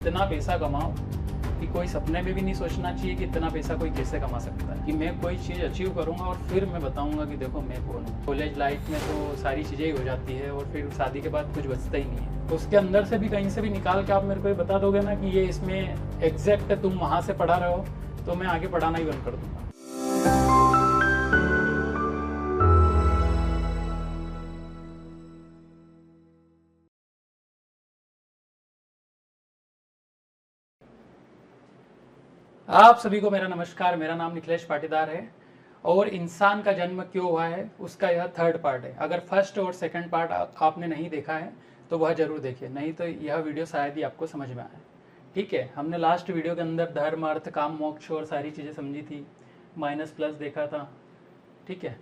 इतना पैसा कमाओ कि कोई सपने में भी नहीं सोचना चाहिए कि इतना पैसा कोई कैसे कमा सकता है। कि मैं कोई चीज़ अचीव करूँगा और फिर मैं बताऊँगा कि देखो मैं कौन हूँ। कॉलेज लाइफ में तो सारी चीज़ें ही हो जाती है और फिर शादी के बाद कुछ बचता ही नहीं है। तो उसके अंदर से भी कहीं से भी निकाल के आप मेरे को ये बता दोगे ना कि ये इसमें एग्जैक्ट तुम वहाँ से पढ़ा रहे हो, तो मैं आगे पढ़ाना ही बंद कर दूँगा। आप सभी को मेरा नमस्कार। मेरा नाम निखिलेश पाटीदार है और इंसान का जन्म क्यों हुआ है उसका यह थर्ड पार्ट है। अगर फर्स्ट और सेकंड पार्ट आपने नहीं देखा है तो वह जरूर देखिए, नहीं तो यह वीडियो शायद ही आपको समझ में आए। ठीक है, हमने लास्ट वीडियो के अंदर धर्म, अर्थ, काम, मोक्ष और सारी चीज़ें समझी थी, माइनस प्लस देखा था। ठीक है,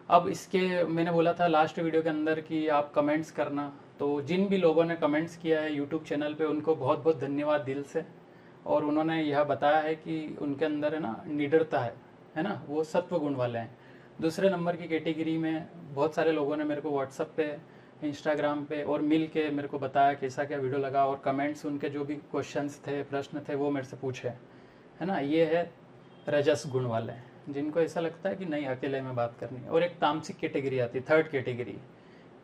अब इसके मैंने बोला था लास्ट वीडियो के अंदर कि आप कमेंट्स करना, तो जिन भी लोगों ने कमेंट्स किया है यूट्यूब चैनल पे उनको बहुत बहुत धन्यवाद दिल से। और उन्होंने यह बताया है कि उनके अंदर है ना निडरता है ना, वो सत्व गुण वाले हैं। दूसरे नंबर की कैटेगरी में बहुत सारे लोगों ने मेरे को व्हाट्सअप पे, इंस्टाग्राम पे और मिल के मेरे को बताया कैसा क्या वीडियो लगा, और कमेंट्स उनके जो भी क्वेश्चंस थे, प्रश्न थे, वो मेरे से पूछे, है ना। ये है रजस गुण वाले, जिनको ऐसा लगता है कि नहीं अकेले में बात करनी है। और एक तामसिक कैटेगरी आती है, थर्ड कैटेगरी।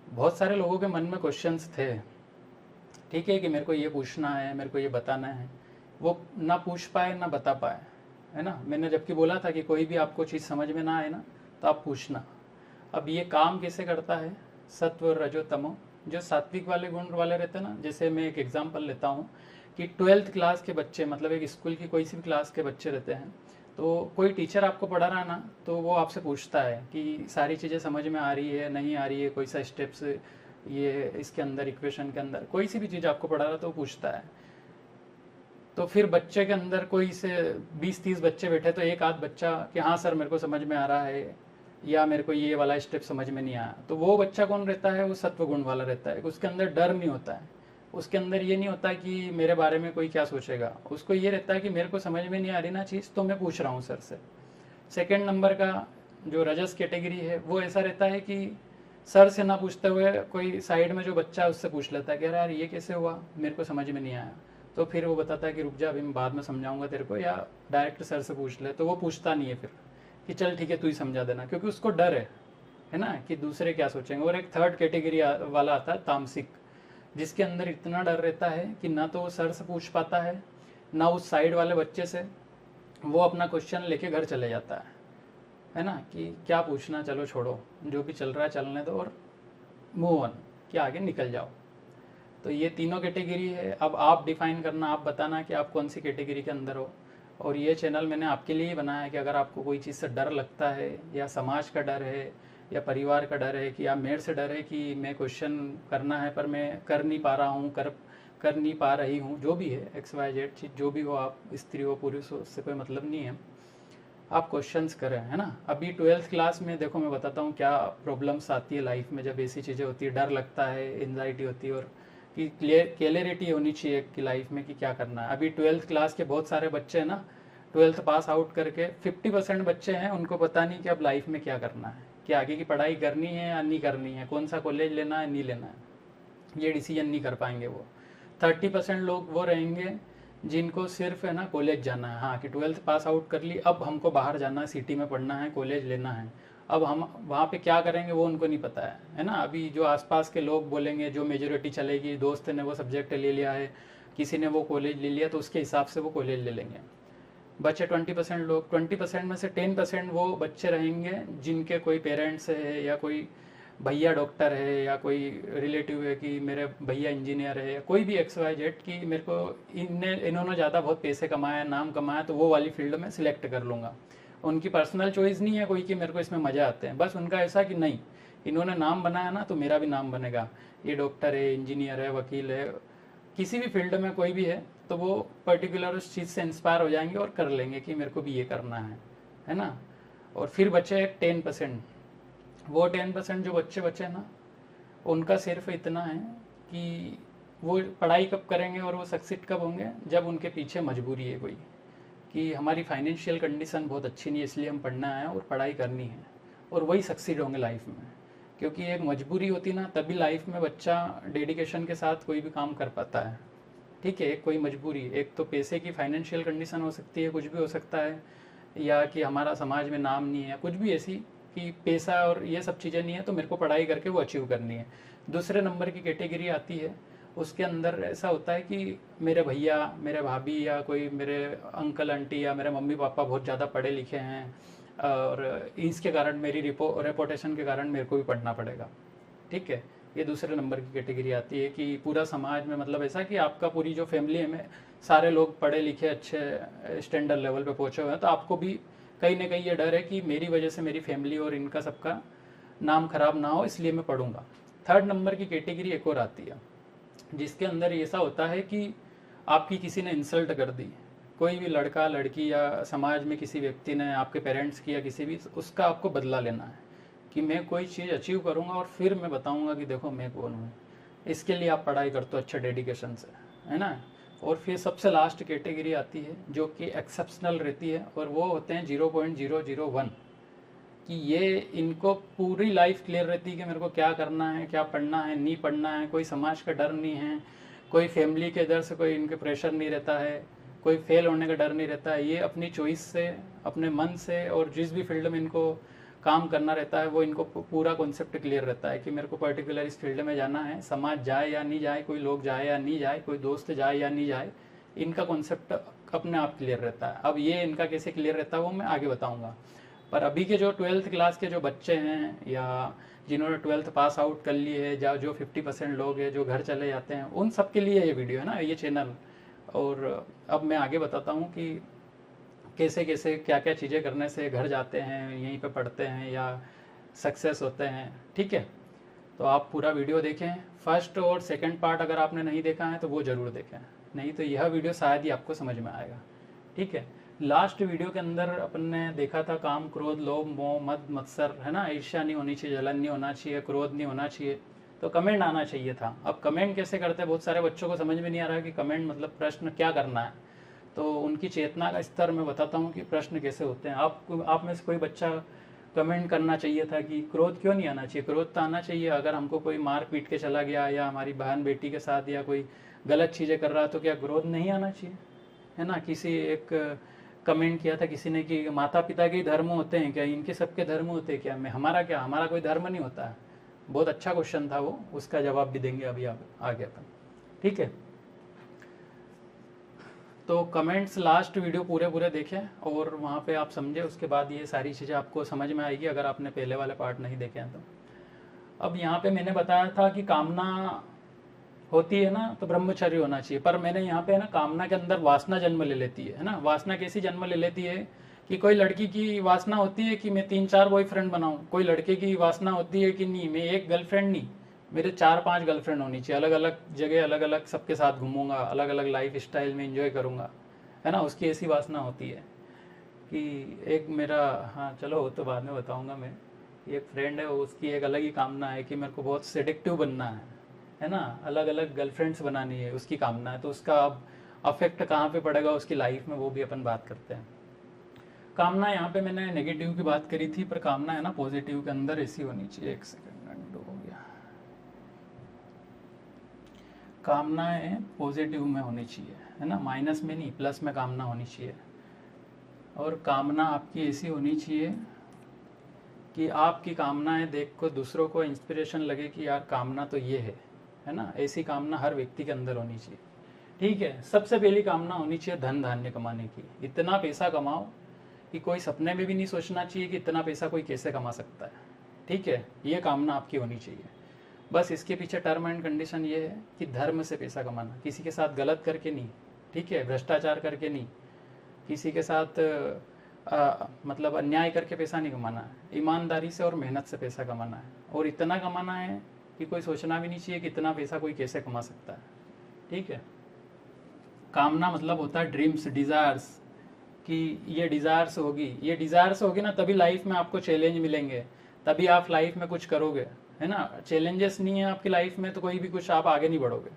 बहुत सारे लोगों के मन में क्वेश्चंस थे, ठीक है, कि मेरे को ये पूछना है, मेरे को ये बताना है, वो ना पूछ पाए ना बता पाए, है ना। मैंने जबकि बोला था कि कोई भी आपको चीज़ समझ में ना आए ना तो आप पूछना। अब ये काम कैसे करता है, सत्व, रजो, तमो, जो सात्विक वाले गुण वाले रहते हैं ना। जैसे मैं एक एग्जांपल लेता हूँ कि 12th क्लास के बच्चे, मतलब एक स्कूल की कोई सी भी क्लास के बच्चे रहते हैं, तो कोई टीचर आपको पढ़ा रहा है ना, तो वो आपसे पूछता है कि सारी चीज़ें समझ में आ रही है, नहीं आ रही है, कोई सा स्टेप्स ये इसके अंदर, इक्वेशन के अंदर कोई सी भी चीज़ आपको पढ़ा रहा है तो वो पूछता है। तो फिर बच्चे के अंदर कोई से 20-30 बच्चे बैठे तो एक आध बच्चा कि हाँ सर मेरे को समझ में आ रहा है, या मेरे को ये वाला स्टेप समझ में नहीं आया, तो वो बच्चा कौन रहता है, वो सत्व गुण वाला रहता है। उसके अंदर डर नहीं होता है, उसके अंदर ये नहीं होता कि मेरे बारे में कोई क्या सोचेगा। उसको ये रहता है कि मेरे को समझ में नहीं आ रही ना चीज़, तो मैं पूछ रहा हूँ सर से। सेकेंड नंबर का जो रजस कैटेगरी है वो ऐसा रहता है कि सर से ना पूछते हुए कोई साइड में जो बच्चा है उससे पूछ लेता है कि अरे यार ये कैसे हुआ, मेरे को समझ में नहीं आया। तो फिर वो बताता है कि रुक जा, अभी मैं बाद में समझाऊंगा तेरे को, या डायरेक्ट सर से पूछ ले। तो वो पूछता नहीं है फिर कि चल ठीक है तू ही समझा देना, क्योंकि उसको डर है ना, कि दूसरे क्या सोचेंगे। और एक थर्ड कैटेगरी वाला आता है तामसिक, जिसके अंदर इतना डर रहता है कि ना तो वो सर से पूछ पाता है, ना उस साइड वाले बच्चे से। वो अपना क्वेश्चन लेके घर चले जाता है ना, कि क्या पूछना, चलो छोड़ो, जो भी चल रहा है चलने दो और मूव ऑन, कि आगे निकल जाओ। तो ये तीनों कैटेगरी है। अब आप डिफाइन करना, आप बताना कि आप कौन सी कैटेगरी के अंदर हो। और ये चैनल मैंने आपके लिए ही बनाया है कि अगर आपको कोई चीज़ से डर लगता है, या समाज का डर है, या परिवार का डर है, कि या मेरे से डर है कि मैं क्वेश्चन करना है पर मैं कर नहीं पा रहा हूँ, कर नहीं पा रही हूँ, जो भी है XYZ चीज़, जो भी हो, आप स्त्री हो पुरुष हो, उससे कोई मतलब नहीं है, आप क्वेश्चंस करें, है ना। अभी 12th क्लास में देखो मैं बताता हूँ क्या प्रॉब्लम्स आती है लाइफ में जब ऐसी चीज़ें होती है, डर लगता है, एंजाइटी होती है, और कि क्लियरिटी होनी चाहिए कि लाइफ में कि क्या करना है। अभी 12th क्लास के बहुत सारे बच्चे हैं ना, 12th पास आउट करके 50% बच्चे हैं, उनको पता नहीं कि अब लाइफ में क्या करना है, कि आगे की पढ़ाई करनी है या नहीं करनी है, कौन सा कॉलेज लेना है नहीं लेना है, ये डिसीजन नहीं कर पाएंगे वो। 30% लोग वो रहेंगे जिनको सिर्फ है ना कॉलेज जाना है, हाँ कि 12th पास आउट कर ली, अब हमको बाहर जाना है, सिटी में पढ़ना है, कॉलेज लेना है, अब हम वहाँ पे क्या करेंगे वो उनको नहीं पता है ना। अभी जो आसपास के लोग बोलेंगे, जो मेजोरिटी चलेगी, दोस्त ने वो सब्जेक्ट ले लिया है, किसी ने वो कॉलेज ले लिया, तो उसके हिसाब से वो कॉलेज ले लेंगे। बचे 20% लोग, 20% में से 10% वो बच्चे रहेंगे जिनके कोई पेरेंट्स है, या कोई भैया डॉक्टर है, या कोई रिलेटिव है कि मेरे भैया इंजीनियर है, या कोई भी XYZ, कि मेरे को इन्होंने ज़्यादा बहुत पैसे कमाया, नाम कमाया, तो वो वाली फील्ड में सिलेक्ट कर लूँगा। उनकी पर्सनल चॉइस नहीं है कोई कि मेरे को इसमें मज़ा आते हैं, बस उनका ऐसा कि नहीं, इन्होंने नाम बनाया ना तो मेरा भी नाम बनेगा, ये डॉक्टर है, इंजीनियर है, वकील है, किसी भी फील्ड में कोई भी है, तो वो पर्टिकुलर उस चीज़ से इंस्पायर हो जाएंगे और कर लेंगे कि मेरे को भी ये करना है ना। और फिर बचे 10%, वो 10% जो बच्चे बचे ना, उनका सिर्फ इतना है कि वो पढ़ाई कब करेंगे और वो सक्सीड कब होंगे, जब उनके पीछे मजबूरी है कोई, कि हमारी फाइनेंशियल कंडीशन बहुत अच्छी नहीं है इसलिए हम पढ़ना है और पढ़ाई करनी है, और वही सक्सीड होंगे लाइफ में। क्योंकि एक मजबूरी होती ना, तभी लाइफ में बच्चा डेडिकेशन के साथ कोई भी काम कर पाता है ठीक है, एक कोई मजबूरी, एक तो पैसे की फाइनेंशियल कंडीशन हो सकती है, कुछ भी हो सकता है, या कि हमारा समाज में नाम नहीं है, कुछ भी ऐसी कि पैसा और ये सब चीज़ें नहीं है, तो मेरे को पढ़ाई करके वो अचीव करनी है। दूसरे नंबर की कैटेगरी आती है, उसके अंदर ऐसा होता है कि मेरे भैया, मेरे भाभी, या कोई मेरे अंकल आंटी या मेरे मम्मी पापा बहुत ज़्यादा पढ़े लिखे हैं, और इसके कारण मेरी रेपोटेशन के कारण मेरे को भी पढ़ना पड़ेगा। ठीक है, ये दूसरे नंबर की कैटेगरी आती है कि पूरा समाज में, मतलब ऐसा कि आपका पूरी जो फैमिली में सारे लोग पढ़े लिखे अच्छे स्टैंडर्ड लेवल पे पहुंचे हुए हैं, तो आपको भी कहीं ना कहीं ये डर है कि मेरी वजह से मेरी फैमिली और इनका सबका नाम खराब ना हो, इसलिए मैं पढ़ूंगा। थर्ड नंबर की कैटेगरी एक और आती है, जिसके अंदर ऐसा होता है कि आपकी किसी ने इंसल्ट कर दी, कोई भी लड़का लड़की या समाज में किसी व्यक्ति ने, आपके पेरेंट्स की या किसी भी, उसका आपको बदला लेना है कि मैं कोई चीज़ अचीव करूँगा और फिर मैं बताऊँगा कि देखो मैं कौन हूँ। इसके लिए आप पढ़ाई करते हो अच्छे डेडिकेशन से, है ना। और फिर सबसे लास्ट कैटेगरी आती है जो कि एक्सेप्शनल रहती है, और वो होते हैं 0.001, कि ये इनको पूरी लाइफ क्लियर रहती है कि मेरे को क्या करना है, क्या पढ़ना है, नहीं पढ़ना है, कोई समाज का डर नहीं है, कोई फैमिली के डर से कोई इनके प्रेशर नहीं रहता है, कोई फेल होने का डर नहीं रहता है। ये अपनी चॉइस से, अपने मन से, और जिस भी फील्ड में इनको काम करना रहता है वो इनको पूरा कॉन्सेप्ट क्लियर रहता है कि मेरे को पर्टिकुलर इस फील्ड में जाना है, समाज जाए या नहीं जाए, कोई लोग जाए या नहीं जाए, कोई दोस्त जाए या नहीं जाए, इनका कॉन्सेप्ट अपने आप क्लियर रहता है। अब ये इनका कैसे क्लियर रहता है वो मैं आगे बताऊंगा। पर अभी के जो 12th क्लास के जो बच्चे हैं, या जिन्होंने 12th पास आउट कर ली है, या जो 50% लोग हैं जो घर चले जाते हैं, उन सब के लिए ये वीडियो है ना, ये चैनल। और अब मैं आगे बताता हूँ कि कैसे कैसे क्या क्या चीज़ें करने से घर जाते हैं, यहीं पे पढ़ते हैं या सक्सेस होते हैं। ठीक है, तो आप पूरा वीडियो देखें। फर्स्ट और सेकंड पार्ट अगर आपने नहीं देखा है तो वो ज़रूर देखें, नहीं तो यह वीडियो शायद ही आपको समझ में आएगा। ठीक है, लास्ट वीडियो के अंदर अपन ने देखा था काम, क्रोध, लोभ, मोह, मद, मत्सर, है ना। ईर्ष्या नहीं होनी चाहिए, जलन नहीं होना चाहिए, क्रोध नहीं होना चाहिए, तो कमेंट आना चाहिए था। अब कमेंट कैसे करते हैं, बहुत सारे बच्चों को समझ में नहीं आ रहा है कि कमेंट मतलब प्रश्न क्या करना है। तो उनकी चेतना का स्तर मैं बताता हूँ कि प्रश्न कैसे होते हैं। आप में से कोई बच्चा कमेंट करना चाहिए था कि क्रोध क्यों नहीं आना चाहिए। क्रोध तो आना चाहिए, अगर हमको कोई मार पीट के चला गया या हमारी बहन बेटी के साथ या कोई गलत चीज़ें कर रहा है तो क्या क्रोध नहीं आना चाहिए, है ना। किसी एक कमेंट किया था किसी ने कि माता पिता के धर्म होते हैं क्या, इनके सबके धर्म होते हैं क्या, मैं हमारा क्या, हमारा कोई धर्म नहीं होता है। बहुत अच्छा क्वेश्चन था वो, उसका जवाब भी देंगे अभी आगे अपन। ठीक है, तो कमेंट्स लास्ट वीडियो पूरे देखें और वहाँ पे आप समझे, उसके बाद ये सारी चीज़ें आपको समझ में आएगी अगर आपने पहले वाले पार्ट नहीं देखे हैं तो। अब यहाँ पे मैंने बताया था कि कामना होती है ना तो ब्रह्मचर्य होना चाहिए, पर मैंने यहाँ पे ना कामना के अंदर वासना जन्म ले लेती है ना। वासना कैसी जन्म ले लेती है कि कोई लड़की की वासना होती है कि मैं 3-4 बॉयफ्रेंड बनाऊं, कोई लड़के की वासना होती है कि नहीं मैं एक गर्लफ्रेंड नहीं, मेरे 4-5 गर्लफ्रेंड होनी चाहिए, अलग अलग जगह, अलग अलग सबके साथ घूमूंगा, अलग अलग लाइफ स्टाइल में इंजॉय करूंगा, है ना। उसकी ऐसी वासना होती है कि एक मेरा, हाँ चलो वो तो बाद में बताऊंगा मैं, एक फ्रेंड है, उसकी एक अलग ही कामना है कि मेरे को बहुत सेडिक्टिव बनना है ना, अलग अलग गर्लफ्रेंड्स बनानी है, उसकी कामना है। तो उसका अब अफेक्ट कहाँ पे पड़ेगा उसकी लाइफ में, वो भी अपन बात करते हैं। कामना यहाँ पे मैंने नेगेटिव की बात करी थी, पर कामना है ना पॉजिटिव के अंदर ऐसी होनी चाहिए। एक सेकंड हो गया, कामनाएं पॉजिटिव में होनी चाहिए, है ना, माइनस में नहीं, प्लस में कामना होनी चाहिए। और कामना आपकी ऐसी होनी चाहिए कि आपकी कामनाएं देख को दूसरों को इंस्पिरेशन लगे कि यार कामना तो ये है ना। ऐसी कामना हर व्यक्ति के अंदर होनी चाहिए। ठीक है, सबसे पहली कामना होनी चाहिए धन धान्य कमाने की, इतना पैसा कमाओ कि कोई सपने में भी नहीं सोचना चाहिए कि इतना पैसा कोई कैसे कमा सकता है। ठीक है, ये कामना आपकी होनी चाहिए। बस इसके पीछे टर्म एंड कंडीशन ये है कि धर्म से पैसा कमाना, किसी के साथ गलत करके नहीं, ठीक है, भ्रष्टाचार करके नहीं, किसी के साथ मतलब अन्याय करके पैसा नहीं कमाना है, ईमानदारी से और मेहनत से पैसा कमाना है। और इतना कमाना है कि कोई सोचना भी नहीं चाहिए कि इतना पैसा कोई कैसे कमा सकता है। ठीक है, कामना मतलब होता है ड्रीम्स, डिज़ायर्स, कि ये डिज़ायर्स होगी ना तभी लाइफ में आपको चैलेंज मिलेंगे, तभी आप लाइफ में कुछ करोगे, है ना। चैलेंजेस नहीं है आपकी लाइफ में तो कोई भी कुछ आप आगे नहीं बढ़ोगे,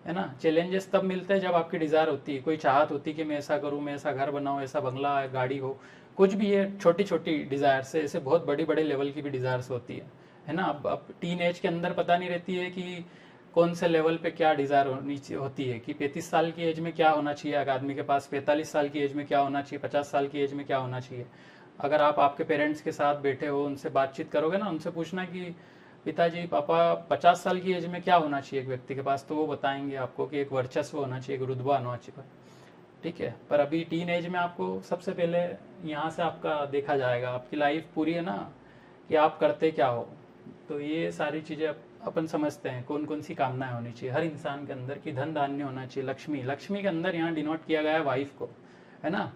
है ना। चैलेंजेस तब मिलते हैं जब आपकी डिज़ायर होती है, कोई चाहत होती है कि मैं ऐसा करूँ, मैं ऐसा घर बनाऊँ, ऐसा बंगला गाड़ी हो, कुछ भी है, छोटी छोटी डिज़ायर से ऐसे बहुत बड़े बड़े लेवल की भी डिज़ायर्स होती है ना। अब टीन एज के अंदर पता नहीं रहती है कि कौन से लेवल पे क्या डिज़ायर होती है, कि 35 साल की एज में क्या होना चाहिए एक आदमी के पास, 45 साल की एज में क्या होना चाहिए, 50 साल की एज में क्या होना चाहिए। अगर आप आपके पेरेंट्स के साथ बैठे हो, उनसे बातचीत करोगे ना, उनसे पूछना कि पिताजी पापा 50 साल की एज में क्या होना चाहिए एक व्यक्ति के पास, तो वो बताएंगे आपको कि एक वर्चस्व होना चाहिए, एक रुतबा होना चाहिए। ठीक है, पर अभी टीन एज में आपको सबसे पहले यहाँ से आपका देखा जाएगा, आपकी लाइफ पूरी है ना, कि आप करते क्या हो। तो ये सारी चीज़ें अपन समझते हैं कौन कौन सी कामनाएं होनी चाहिए हर इंसान के अंदर, की धन धान्य होना चाहिए, लक्ष्मी, लक्ष्मी के अंदर यहाँ डिनोट किया गया है वाइफ को, है ना।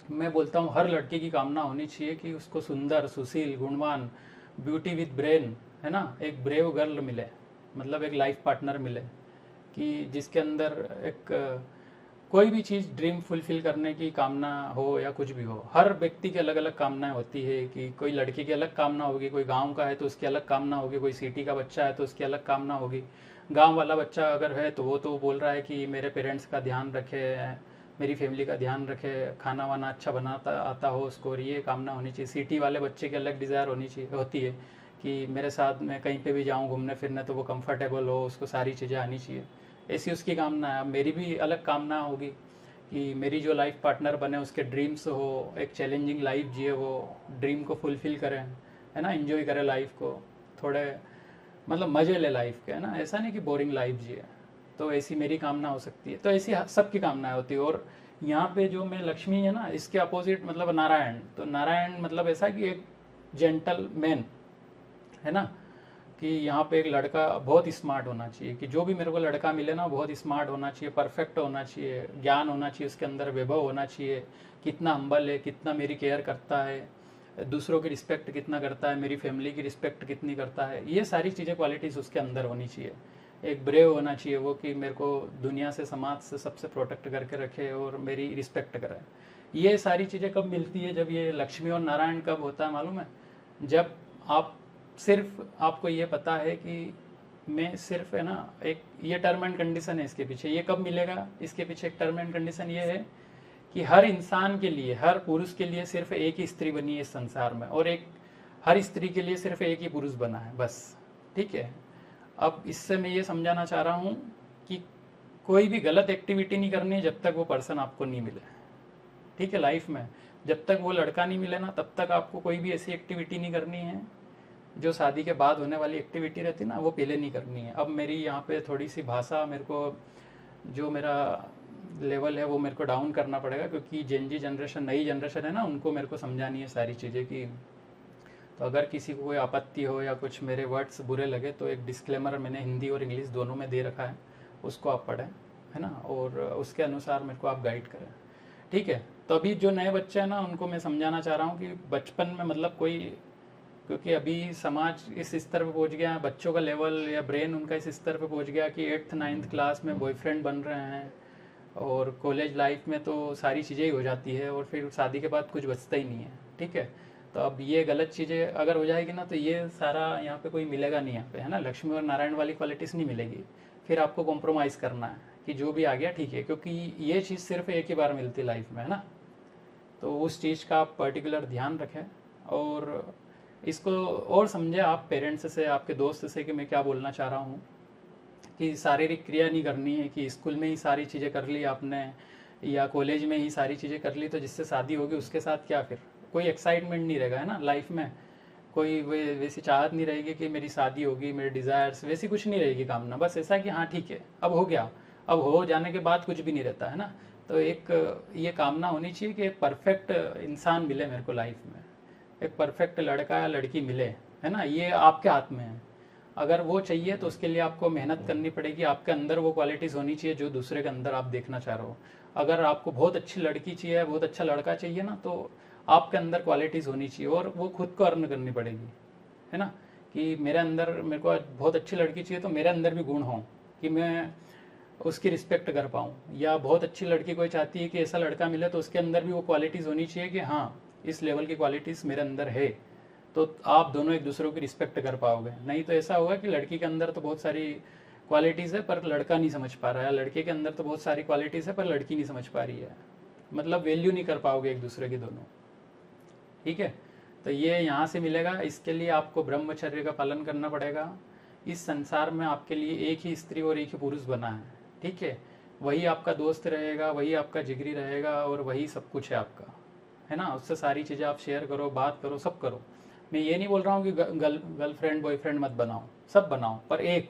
मैं बोलता हूँ हर लड़के की कामना होनी चाहिए कि उसको सुंदर, सुशील, गुणवान, ब्यूटी विद ब्रेन, है ना, एक ब्रेव गर्ल मिले, मतलब एक लाइफ पार्टनर मिले, कि जिसके अंदर एक कोई भी चीज़ ड्रीम फुलफिल करने की कामना हो या कुछ भी हो। हर व्यक्ति की अलग अलग कामनाएं होती है, कि कोई लड़के की अलग कामना होगी, कोई गांव का है तो उसकी अलग कामना होगी, कोई सिटी का बच्चा है तो उसकी अलग कामना होगी। गांव वाला बच्चा अगर है तो वो तो बोल रहा है कि मेरे पेरेंट्स का ध्यान रखे, मेरी फैमिली का ध्यान रखे, खाना वाना अच्छा बनाता आता हो उसको, और ये कामना होनी चाहिए। सिटी वाले बच्चे की अलग डिज़ायर होती है कि मेरे साथ मैं कहीं पे भी जाऊँ घूमने फिरने तो वो कंफर्टेबल हो, उसको सारी चीज़ें आनी चाहिए, ऐसी उसकी कामना है। मेरी भी अलग कामना होगी कि मेरी जो लाइफ पार्टनर बने उसके ड्रीम्स हो, एक चैलेंजिंग लाइफ जिए, वो ड्रीम को फुलफिल करें, है ना, एंजॉय करें लाइफ को, थोड़े मतलब मज़े ले लाइफ के, है ना, ऐसा नहीं कि बोरिंग लाइफ जिए। तो ऐसी मेरी कामना हो सकती है, तो ऐसी सबकी कामनाएं होती है। और यहाँ पे जो मैं लक्ष्मी है ना, इसके अपोजिट मतलब नारायण, तो नारायण मतलब ऐसा कि एक जेंटल मैन, है ना, कि यहाँ पे एक लड़का बहुत स्मार्ट होना चाहिए, कि जो भी मेरे को लड़का मिले ना बहुत स्मार्ट होना चाहिए, परफेक्ट होना चाहिए, ज्ञान होना चाहिए उसके अंदर, वैभव होना चाहिए, कितना हम्बल है, कितना मेरी केयर करता है, दूसरों की रिस्पेक्ट कितना करता है, मेरी फैमिली की रिस्पेक्ट कितनी करता है, ये सारी चीज़ें क्वालिटीज़ उसके अंदर होनी चाहिए। एक ब्रेव होना चाहिए वो, कि मेरे को दुनिया से, समाज से, सबसे प्रोटेक्ट करके रखे और मेरी रिस्पेक्ट करे। ये सारी चीज़ें कब मिलती है, जब ये लक्ष्मी और नारायण कब होता है मालूम है, जब आप सिर्फ, आपको ये पता है कि मैं सिर्फ, है ना, एक ये टर्म एंड कंडीशन है इसके पीछे। ये कब मिलेगा, इसके पीछे एक टर्म एंड कंडीशन ये है कि हर इंसान के लिए, हर पुरुष के लिए सिर्फ एक ही स्त्री बनी है इस संसार में, और एक हर स्त्री के लिए सिर्फ एक ही पुरुष बना है, बस। ठीक है, अब इससे मैं ये समझाना चाह रहा हूँ कि कोई भी गलत एक्टिविटी नहीं करनी है जब तक वो पर्सन आपको नहीं मिले। ठीक है, लाइफ में जब तक वो लड़का नहीं मिले ना, तब तक आपको कोई भी ऐसी एक्टिविटी नहीं करनी है जो शादी के बाद होने वाली एक्टिविटी रहती ना, वो पहले नहीं करनी है। अब मेरी यहाँ पे थोड़ी सी भाषा, मेरे को जो मेरा लेवल है वो मेरे को डाउन करना पड़ेगा, क्योंकि जेनजी जनरेशन, नई जनरेशन है ना, उनको मेरे को समझानी है सारी चीज़ें की। तो अगर किसी को कोई आपत्ति हो या कुछ मेरे वर्ड्स बुरे लगे तो एक डिस्क्लेमर मैंने हिंदी और इंग्लिश दोनों में दे रखा है, उसको आप पढ़ें, है ना, और उसके अनुसार मेरे को आप गाइड करें। ठीक है, तो अभी जो नए बच्चे हैं ना, उनको मैं समझाना चाह रहा हूँ कि बचपन में मतलब कोई, क्योंकि अभी समाज इस स्तर पे पहुंच गया है, बच्चों का लेवल या ब्रेन उनका इस स्तर पे पहुंच गया कि 8th 9th क्लास में बॉयफ्रेंड बन रहे हैं, और कॉलेज लाइफ में तो सारी चीज़ें ही हो जाती है, और फिर शादी के बाद कुछ बचता ही नहीं है। ठीक है, तो अब ये गलत चीज़ें अगर हो जाएगी ना, तो ये सारा यहाँ पे कोई मिलेगा नहीं, यहाँ पे, है ना, लक्ष्मी और नारायण वाली क्वालिटीज़ नहीं मिलेगी। फिर आपको कॉम्प्रोमाइज़ करना है कि जो भी आ गया ठीक है, क्योंकि ये चीज़ सिर्फ एक ही बार मिलती लाइफ में, है ना। तो उस चीज़ का आप पर्टिकुलर ध्यान रखें, और इसको और समझे आप पेरेंट्स से, आपके दोस्त से, कि मैं क्या बोलना चाह रहा हूँ, कि शारीरिक क्रिया नहीं करनी है, कि स्कूल में ही सारी चीज़ें कर ली आपने या कॉलेज में ही सारी चीज़ें कर ली तो जिससे शादी होगी उसके साथ क्या, फिर कोई एक्साइटमेंट नहीं रहेगा, है ना, लाइफ में कोई वैसी चाहत नहीं रहेगी कि मेरी शादी होगी, मेरे डिज़ायर्स, वैसी कुछ नहीं रहेगी कामना, बस ऐसा कि हाँ ठीक है अब हो गया, अब हो जाने के बाद कुछ भी नहीं रहता, है ना। तो एक ये कामना होनी चाहिए कि एक परफेक्ट इंसान मिले मेरे को लाइफ में, एक परफेक्ट लड़का या लड़की मिले, है ना, ये आपके हाथ में है। अगर वो चाहिए तो उसके लिए आपको मेहनत करनी पड़ेगी, आपके अंदर वो क्वालिटीज़ होनी चाहिए जो दूसरे के अंदर आप देखना चाह रहे हो। अगर आपको बहुत अच्छी लड़की चाहिए, बहुत अच्छा लड़का चाहिए ना, तो आपके अंदर क्वालिटीज़ होनी चाहिए, और वो खुद को अर्न करनी पड़ेगी, है ना, कि मेरे अंदर, मेरे को बहुत अच्छी लड़की चाहिए तो मेरे अंदर भी गुण हों कि मैं उसकी रिस्पेक्ट कर पाऊँ, या बहुत अच्छी लड़की कोई चाहती है कि ऐसा लड़का मिले तो उसके अंदर भी वो क्वालिटीज़ होनी चाहिए कि हाँ इस लेवल की क्वालिटीज़ मेरे अंदर है, तो आप दोनों एक दूसरे की रिस्पेक्ट कर पाओगे। नहीं तो ऐसा होगा कि लड़की के अंदर तो बहुत सारी क्वालिटीज़ है पर लड़का नहीं समझ पा रहा है, लड़के के अंदर तो बहुत सारी क्वालिटीज़ है पर लड़की नहीं समझ पा रही है, मतलब वैल्यू नहीं कर पाओगे एक दूसरे की दोनों। ठीक है, तो ये यहाँ से मिलेगा। इसके लिए आपको ब्रह्मचर्य का पालन करना पड़ेगा, इस संसार में आपके लिए एक ही स्त्री और एक ही पुरुष बना है, ठीक है। वही आपका दोस्त रहेगा, वही आपका जिगरी रहेगा और वही सब कुछ है आपका, है ना। उससे सारी चीज़ें आप शेयर करो, बात करो, सब करो। मैं ये नहीं बोल रहा हूँ कि गर्लफ्रेंड बॉयफ्रेंड मत बनाओ, सब बनाओ, पर एक,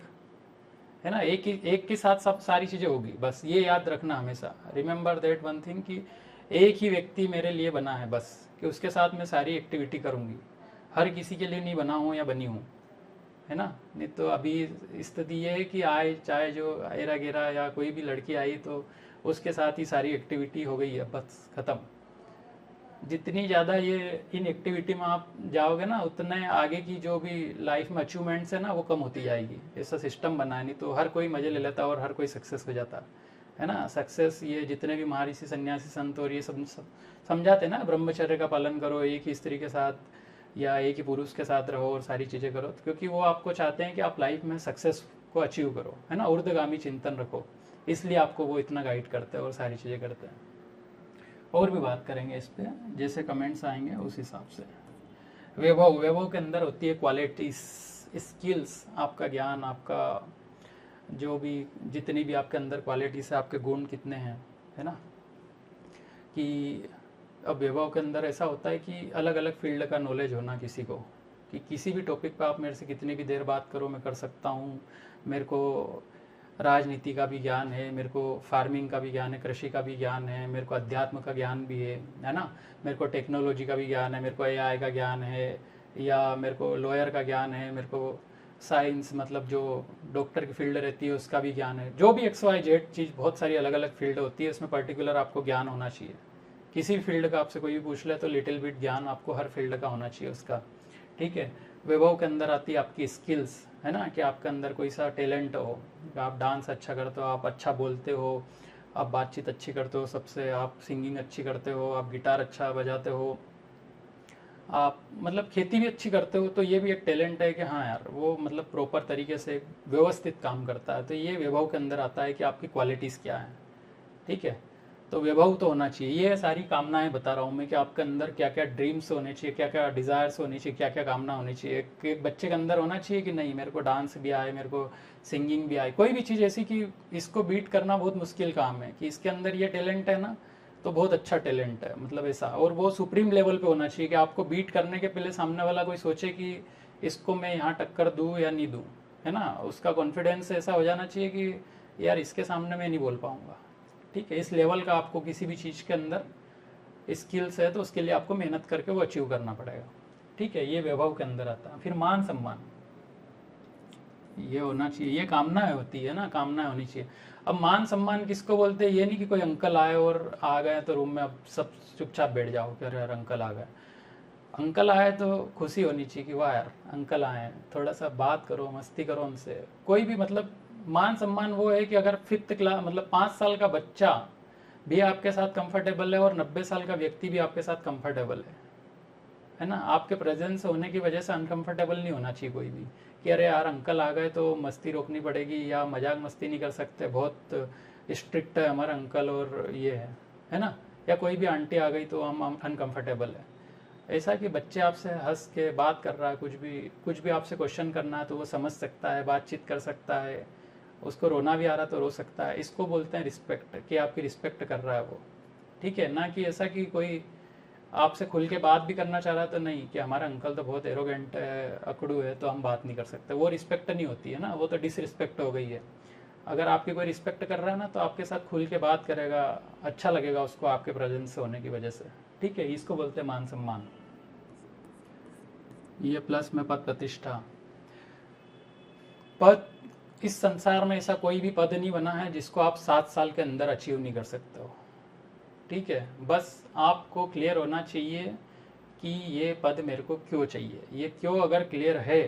है ना, एक के साथ सब सारी चीज़ें होगी। बस ये याद रखना हमेशा, रिमेंबर दैट वन थिंग, कि एक ही व्यक्ति मेरे लिए बना है बस, कि उसके साथ मैं सारी एक्टिविटी करूँगी। हर किसी के लिए नहीं बना हूँ या बनी हूँ, है ना। नहीं तो अभी स्थिति ये है कि आए चाहे जो एरा गेरा या कोई भी लड़की आई तो उसके साथ ही सारी एक्टिविटी हो गई है, बस ख़त्म। जितनी ज़्यादा ये इन एक्टिविटी में आप जाओगे ना, उतने आगे की जो भी लाइफ में अचीवमेंट्स है ना, वो कम होती जाएगी। ऐसा सिस्टम बना है, नहीं तो हर कोई मज़े ले लेता और हर कोई सक्सेस हो जाता, है ना। सक्सेस ये जितने भी महर्षि सन्यासी संत और ये सब समझाते हैं ना, ब्रह्मचर्य का पालन करो, एक ही स्त्री के साथ या एक ही पुरुष के साथ रहो और सारी चीज़ें करो, क्योंकि वो आपको चाहते हैं कि आप लाइफ में सक्सेस को अचीव करो, है ना, ऊर्ध्वगामी चिंतन रखो। इसलिए आपको वो इतना गाइड करते हैं और सारी चीज़ें करते हैं। और भी बात करेंगे इस पर, जैसे कमेंट्स आएंगे उस हिसाब से। वैभव के अंदर होती है क्वालिटीज, स्किल्स, आपका ज्ञान, आपका जो भी जितनी भी आपके अंदर क्वालिटीज है, आपके गुण कितने हैं, है ना। कि अब वैभव के अंदर ऐसा होता है कि अलग अलग फील्ड का नॉलेज होना किसी को, कि किसी भी टॉपिक पे आप मेरे से कितनी भी देर बात करो, मैं कर सकता हूँ। मेरे को राजनीति का भी ज्ञान है, मेरे को फार्मिंग का भी ज्ञान है, कृषि का भी ज्ञान है, मेरे को अध्यात्म का ज्ञान भी है ना। मेरे को टेक्नोलॉजी का भी ज्ञान है, मेरे को एआई का ज्ञान है, या मेरे को लॉयर का ज्ञान है, मेरे को साइंस मतलब जो डॉक्टर की फील्ड रहती है उसका भी ज्ञान है। जो भी XYZ चीज़, बहुत सारी अलग अलग फील्ड होती है, उसमें पर्टिकुलर आपको ज्ञान होना चाहिए। किसी भी फील्ड का आपसे कोई भी पूछ ले तो लिटिल बिट ज्ञान आपको हर फील्ड का होना चाहिए उसका, ठीक है। वैभव के अंदर आती है आपकी स्किल्स, है ना, कि आपके अंदर कोई सा टैलेंट हो, आप डांस अच्छा करते हो, आप अच्छा बोलते हो, आप बातचीत अच्छी करते हो सबसे, आप सिंगिंग अच्छी करते हो, आप गिटार अच्छा बजाते हो, आप मतलब खेती भी अच्छी करते हो, तो ये भी एक टैलेंट है कि हाँ यार वो मतलब प्रॉपर तरीके से व्यवस्थित काम करता है। तो ये वैभव के अंदर आता है कि आपकी क्वालिटीज़ क्या है, ठीक है। तो वैभव तो होना चाहिए। ये सारी कामनाएं बता रहा हूँ मैं कि आपके अंदर क्या क्या ड्रीम्स होने चाहिए, क्या क्या डिज़ायर्स होनी चाहिए, क्या क्या कामना होनी चाहिए। एक बच्चे के अंदर होना चाहिए कि नहीं मेरे को डांस भी आए, मेरे को सिंगिंग भी आए, कोई भी चीज़ ऐसी कि इसको बीट करना बहुत मुश्किल काम है, कि इसके अंदर ये टैलेंट है ना, तो बहुत अच्छा टैलेंट है, मतलब ऐसा। और वो सुप्रीम लेवल पे होना चाहिए कि आपको बीट करने के पहले सामने वाला कोई सोचे कि इसको मैं यहाँ टक्कर दूँ या नहीं दूँ, है ना। उसका कॉन्फिडेंस ऐसा हो जाना चाहिए कि यार इसके सामने मैं नहीं बोल पाऊँगा, ठीक है। इस लेवल का आपको किसी भी चीज़ के अंदर स्किल्स है तो उसके लिए आपको मेहनत करके वो अचीव करना पड़ेगा, ठीक है। ये वैभव के अंदर आता है। फिर मान सम्मान, ये होना चाहिए, ये कामनाएं होती है ना, कामनाएं होनी चाहिए। अब मान सम्मान किसको बोलते हैं, ये नहीं कि कोई अंकल आए और आ गए तो रूम में अब सब चुपचाप बैठ जाओ कि अरे यार अंकल आ गए। अंकल आए तो खुशी होनी चाहिए कि वाह यार अंकल आए हैं, थोड़ा सा बात करो, मस्ती करो उनसे, कोई भी मतलब। मान सम्मान वो है कि अगर 5th क्लास मतलब 5 साल का बच्चा भी आपके साथ कंफर्टेबल है और 90 साल का व्यक्ति भी आपके साथ कंफर्टेबल है ना। आपके प्रेजेंस होने की वजह से अनकंफर्टेबल नहीं होना चाहिए कोई भी, कि अरे यार अंकल आ गए तो मस्ती रोकनी पड़ेगी या मजाक मस्ती नहीं कर सकते, बहुत स्ट्रिक्ट है हमारा अंकल और ये है ना। या कोई भी आंटी आ गई तो हम अनकंफर्टेबल है। ऐसा कि बच्चे आपसे हंस के बात कर रहा है, कुछ भी आपसे क्वेश्चन करना है तो वो समझ सकता है, बातचीत कर सकता है, उसको रोना भी आ रहा तो रो सकता है। इसको बोलते हैं रिस्पेक्ट, कि आपकी रिस्पेक्ट कर रहा है वो, ठीक है। ना कि ऐसा कि कोई आपसे खुल के बात भी करना चाह रहा तो नहीं, कि हमारा अंकल तो बहुत एरोगेंट है, अकड़ू है, तो हम बात नहीं कर सकते। वो रिस्पेक्ट नहीं होती है ना, वो तो डिसरिस्पेक्ट हो गई है। अगर आपकी कोई रिस्पेक्ट कर रहा है ना तो आपके साथ खुल के बात करेगा, अच्छा लगेगा उसको आपके प्रेजेंस होने की वजह से, ठीक है। इसको बोलते हैं मान सम्मान। ये प्लस में पद प्रतिष्ठा। पद, इस संसार में ऐसा कोई भी पद नहीं बना है जिसको आप 7 साल के अंदर अचीव नहीं कर सकते हो, ठीक है। बस आपको क्लियर होना चाहिए कि ये पद मेरे को क्यों चाहिए। ये क्यों अगर क्लियर है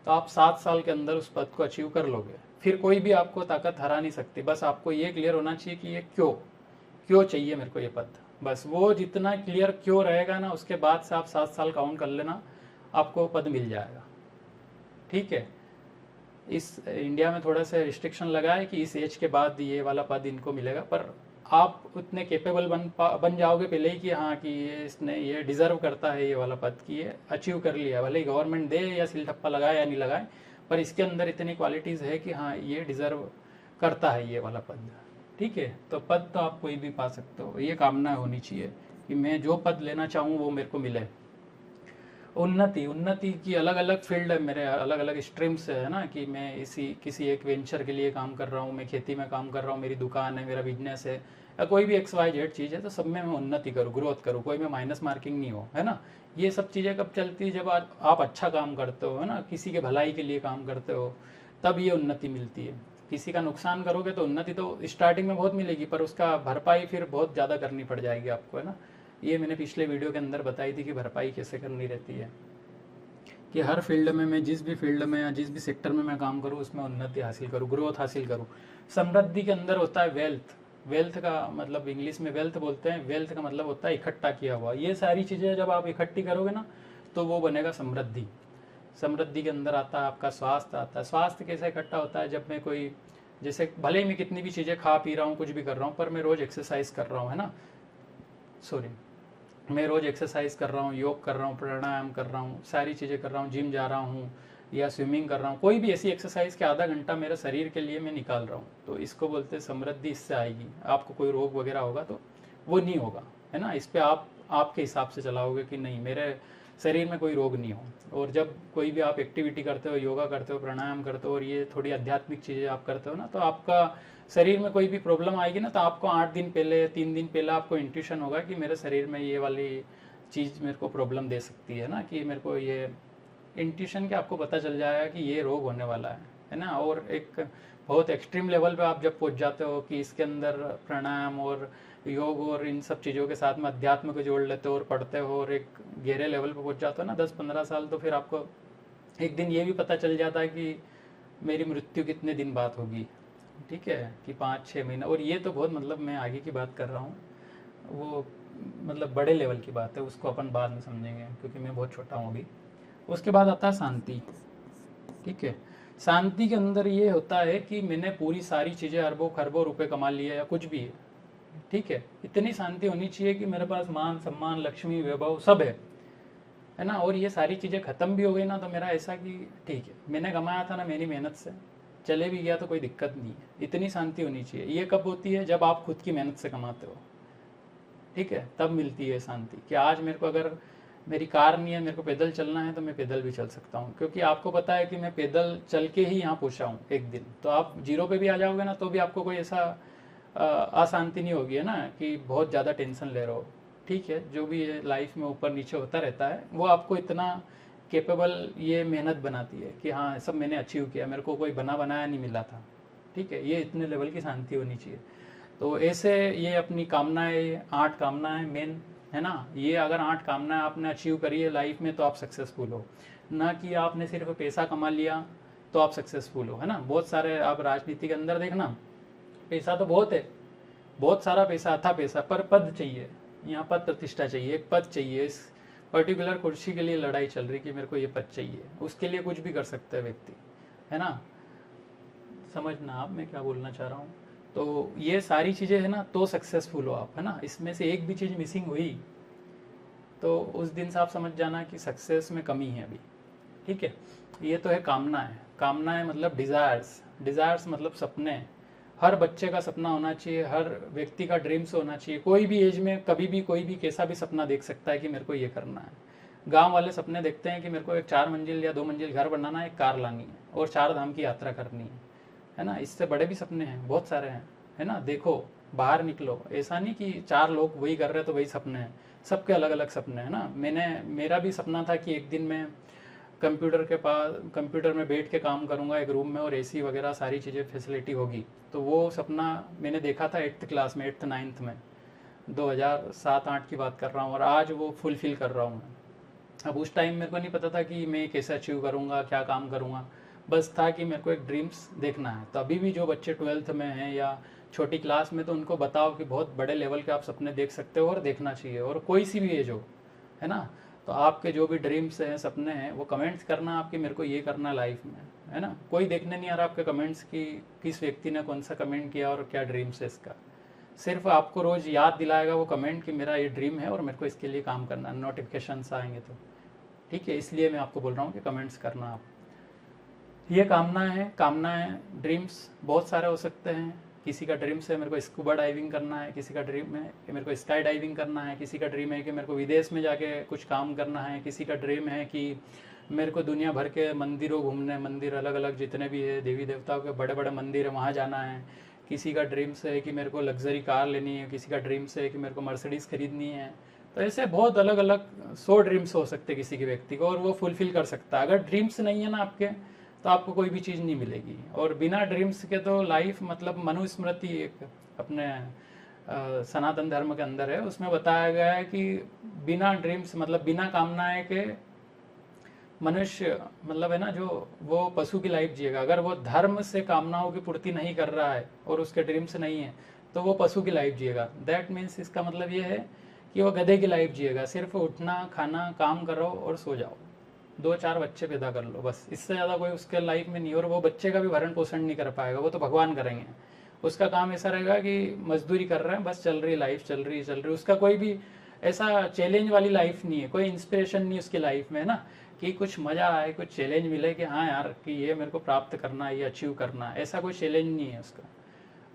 तो आप 7 साल के अंदर उस पद को अचीव कर लोगे, फिर कोई भी आपको ताकत हरा नहीं सकती। बस आपको ये क्लियर होना चाहिए कि ये क्यों चाहिए मेरे को ये पद। बस वो जितना क्लियर क्यों रहेगा ना, उसके बाद से आप 7 साल काउंट कर लेना, आपको पद मिल जाएगा, ठीक है। इस इंडिया में थोड़ा सा रिस्ट्रिक्शन लगा है कि इस एज के बाद ये वाला पद इनको मिलेगा, पर आप उतने केपेबल बन जाओगे पहले ही कि हाँ कि इसने ये डिज़र्व करता है ये वाला पद, कि ये अचीव कर लिया, भले ही गवर्नमेंट दे या सिल ठप्पा लगाए या नहीं लगाए, पर इसके अंदर इतनी क्वालिटीज़ है कि हाँ ये डिज़र्व करता है ये वाला पद। ठीक है, तो पद तो आप कोई भी पा सकते हो, ये कामना होनी चाहिए कि मैं जो पद लेना चाहूँ वो मेरे को मिले। उन्नति, उन्नति की अलग अलग फील्ड है, मेरे अलग अलग स्ट्रीम्स है ना, कि मैं इसी किसी एक वेंचर के लिए काम कर रहा हूँ, मैं खेती में काम कर रहा हूँ, मेरी दुकान है, मेरा बिजनेस है, या कोई भी XYZ चीज़ है, तो सब में मैं उन्नति करूँ, ग्रोथ करूँ, कोई में माइनस मार्किंग नहीं हो, है ना। ये सब चीज़ें कब चलती है, जब आप अच्छा काम करते हो, है ना, किसी के भलाई के लिए काम करते हो, तब ये उन्नति मिलती है। किसी का नुकसान करोगे तो उन्नति तो स्टार्टिंग में बहुत मिलेगी, पर उसका भरपाई फिर बहुत ज़्यादा करनी पड़ जाएगी आपको, है ना। ये मैंने पिछले वीडियो के अंदर बताई थी कि भरपाई कैसे करनी रहती है, कि हर फील्ड में मैं जिस भी फील्ड में या जिस भी सेक्टर में मैं काम करूँ उसमें उन्नति हासिल करूँ, ग्रोथ हासिल करूँ। समृद्धि के अंदर होता है वेल्थ, वेल्थ का मतलब इंग्लिश में वेल्थ बोलते हैं, वेल्थ का मतलब होता है इकट्ठा किया हुआ। ये सारी चीज़ें जब आप इकट्ठी करोगे ना तो वो बनेगा समृद्धि। समृद्धि के अंदर आता है आपका स्वास्थ्य आता है। स्वास्थ्य कैसे इकट्ठा होता है, जब मैं कोई, जैसे भले ही मैं कितनी भी चीज़ें खा पी रहा हूँ, कुछ भी कर रहा हूँ, पर मैं रोज़ एक्सरसाइज कर रहा हूँ, है ना, सॉरी, मैं रोज़ एक्सरसाइज कर रहा हूँ, योग कर रहा हूँ, प्राणायाम कर रहा हूँ, सारी चीज़ें कर रहा हूँ, जिम जा रहा हूँ या स्विमिंग कर रहा हूँ, कोई भी ऐसी एक्सरसाइज के आधा घंटा मेरे शरीर के लिए मैं निकाल रहा हूँ, तो इसको बोलते हैं समृद्धि। इससे आएगी। आपको कोई रोग वगैरह होगा तो वो नहीं होगा, है ना। इस पर आप आपके हिसाब से चलाओगे कि नहीं मेरे शरीर में कोई रोग नहीं हो। और जब कोई भी आप एक्टिविटी करते हो, योगा करते हो, प्राणायाम करते हो, और ये थोड़ी आध्यात्मिक चीज़ें आप करते हो ना, तो आपका शरीर में कोई भी प्रॉब्लम आएगी ना, तो आपको 8 दिन पहले, 3 दिन पहले आपको इंट्यूशन होगा कि मेरे शरीर में ये वाली चीज़ मेरे को प्रॉब्लम दे सकती है ना, कि मेरे को ये इंट्यूशन के आपको पता चल जाएगा कि ये रोग होने वाला है ना। और एक बहुत एक्सट्रीम लेवल पे आप जब पहुंच जाते हो कि इसके अंदर प्राणायाम और योग और इन सब चीज़ों के साथ में अध्यात्म को जोड़ लेते हो और पढ़ते हो और एक गहरे लेवल पे पहुंच जाते हो ना, 10-15 साल, तो फिर आपको एक दिन ये भी पता चल जाता है कि मेरी मृत्यु कितने दिन बाद होगी। ठीक है, कि 5-6 महीना। और ये तो बहुत मतलब मैं आगे की बात कर रहा हूँ, वो मतलब बड़े लेवल की बात है, उसको अपन बाद में समझेंगे क्योंकि मैं बहुत छोटा हूँ अभी। उसके बाद आता है शांति। ठीक है, शांति के अंदर ये होता है कि मैंने पूरी सारी चीज़ें अरबों खरबों रुपए कमा लिए या कुछ भी है, ठीक है, इतनी शांति होनी चाहिए कि मेरे पास मान सम्मान लक्ष्मी वैभव सब है ना। और ये सारी चीज़ें ख़त्म भी हो गई ना, तो मेरा ऐसा कि ठीक है मैंने कमाया था ना मेरी मेहनत से, चले भी गया तो कोई दिक्कत नहीं है, इतनी शांति होनी चाहिए। ये कब होती है, जब आप खुद की मेहनत से कमाते हो, ठीक है, तब मिलती है शांति। कि आज मेरे को अगर मेरी कार नहीं है, मेरे को पैदल चलना है, तो मैं पैदल भी चल सकता हूँ, क्योंकि आपको पता है कि मैं पैदल चल के ही यहाँ पहुँचा हूँ एक दिन। तो आप जीरो पे भी आ जाओगे ना, तो भी आपको कोई ऐसा अशांति नहीं होगी, है ना, कि बहुत ज़्यादा टेंशन ले रहे हो। ठीक है, जो भी ये लाइफ में ऊपर नीचे होता रहता है, वो आपको इतना कैपेबल ये मेहनत बनाती है कि हाँ सब मैंने अचीव किया, मेरे को कोई बना बनाया नहीं मिला था। ठीक है, ये इतने लेवल की शांति होनी चाहिए। तो ऐसे ये अपनी कामनाएं, 8 कामनाएं मेन, है ना, ये अगर 8 कामनाएं आपने अचीव करी है लाइफ में, तो आप सक्सेसफुल हो। ना कि आपने सिर्फ पैसा कमा लिया तो आप सक्सेसफुल हो, है ना। बहुत सारे आप राजनीति के अंदर देखना, पैसा तो बहुत है, बहुत सारा पैसा, था पैसा, पर पद चाहिए, यहाँ पद प्रतिष्ठा चाहिए, एक पद चाहिए। इस पर्टिकुलर कुर्सी के लिए लड़ाई चल रही कि मेरे को ये पद चाहिए, उसके लिए कुछ भी कर सकता है व्यक्ति, है ना। समझना आप मैं क्या बोलना चाह रहा हूँ। तो ये सारी चीज़ें है ना, तो सक्सेसफुल हो आप, है ना। इसमें से एक भी चीज़ मिसिंग हुई तो उस दिन से आप समझ जाना कि सक्सेस में कमी है अभी। ठीक है, ये तो है कामना है। कामना है मतलब डिज़ायर्स, डिज़ायर्स मतलब सपने। हर बच्चे का सपना होना चाहिए, हर व्यक्ति का ड्रीम्स होना चाहिए। कोई भी एज में कभी भी कोई भी कैसा भी सपना देख सकता है कि मेरे को ये करना है। गांव वाले सपने देखते हैं कि मेरे को एक 4 मंजिल या 2 मंजिल घर बनाना है, एक कार लानी है और 4 धाम की यात्रा करनी है ना। इससे बड़े भी सपने हैं, बहुत सारे हैं, है ना। देखो बाहर निकलो, ऐसा नहीं कि 4 लोग वही कर रहे तो वही सपने हैं, सबके अलग अलग सपने हैं ना। मेरा भी सपना था कि एक दिन मैं कंप्यूटर में बैठ के काम करूंगा एक रूम में, और एसी वगैरह सारी चीज़ें फैसिलिटी होगी। तो वो सपना मैंने देखा था 8th क्लास में, 8th 9th में, 2007-8 की बात कर रहा हूँ, और आज वो फुलफिल कर रहा हूँ मैं। अब उस टाइम मेरे को नहीं पता था कि मैं कैसे अचीव करूँगा, क्या काम करूँगा, बस था कि मेरे को एक ड्रीम्स देखना है। तो अभी भी जो बच्चे 12th में हैं या छोटी क्लास में, तो उनको बताओ कि बहुत बड़े लेवल के आप सपने देख सकते हो और देखना चाहिए, और कोई सी भी एज हो, है ना। तो आपके जो भी ड्रीम्स हैं, सपने हैं, वो कमेंट्स करना आपकी, मेरे को ये करना लाइफ में, है ना। कोई देखने नहीं आ रहा आपके कमेंट्स की किस व्यक्ति ने कौन सा कमेंट किया और क्या ड्रीम्स है इसका। सिर्फ आपको रोज़ याद दिलाएगा वो कमेंट कि मेरा ये ड्रीम है और मेरे को इसके लिए काम करना है, नोटिफिकेशन आएंगे तो। ठीक है, इसलिए मैं आपको बोल रहा हूँ कि कमेंट्स करना आप। ये कामनाएं ड्रीम्स बहुत सारे हो सकते हैं। किसी का ड्रीम्स है मेरे को स्कूबा डाइविंग करना है, किसी का ड्रीम है कि मेरे को स्काई डाइविंग करना है, किसी का ड्रीम है कि मेरे को विदेश में जाके कुछ काम करना है, किसी का ड्रीम है कि मेरे को दुनिया भर के मंदिरों घूमने, मंदिर अलग अलग जितने भी है देवी देवताओं के बड़े बड़े मंदिर है वहाँ जाना है। किसी का ड्रीम्स है कि मेरे को लग्जरी कार लेनी है, किसी का ड्रीम्स है कि मेरे को मर्सिडीज़ खरीदनी है। तो ऐसे बहुत अलग अलग 100 ड्रीम्स हो सकते किसी के व्यक्ति को, और वो फुलफिल कर सकता है। अगर ड्रीम्स नहीं है ना आपके, तो आपको कोई भी चीज़ नहीं मिलेगी। और बिना ड्रीम्स के तो लाइफ मतलब मनुस्मृति एक अपने सनातन धर्म के अंदर है, उसमें बताया गया है कि बिना ड्रीम्स मतलब बिना कामनाएं के मनुष्य मतलब है ना जो वो पशु की लाइफ जिएगा। अगर वो धर्म से कामनाओं की पूर्ति नहीं कर रहा है और उसके ड्रीम्स नहीं है तो वो पशु की लाइफ जिएगा। दैट मीन्स इसका मतलब ये है कि वो गधे की लाइफ जिएगा, सिर्फ उठना खाना काम करो और सो जाओ, 2-4 बच्चे पैदा कर लो, बस इससे ज़्यादा कोई उसके लाइफ में नहीं। और वो बच्चे का भी भरण पोषण नहीं कर पाएगा, वो तो भगवान करेंगे। उसका काम ऐसा रहेगा कि मजदूरी कर रहे हैं, बस चल रही लाइफ, चल रही। उसका कोई भी ऐसा चैलेंज वाली लाइफ नहीं है, कोई इंस्पिरेशन नहीं उसकी लाइफ में, है ना, कि कुछ मज़ा आए, कुछ चैलेंज मिले कि हाँ यार कि ये मेरे को प्राप्त करना है, ये अचीव करना है, ऐसा कोई चैलेंज नहीं है उसका।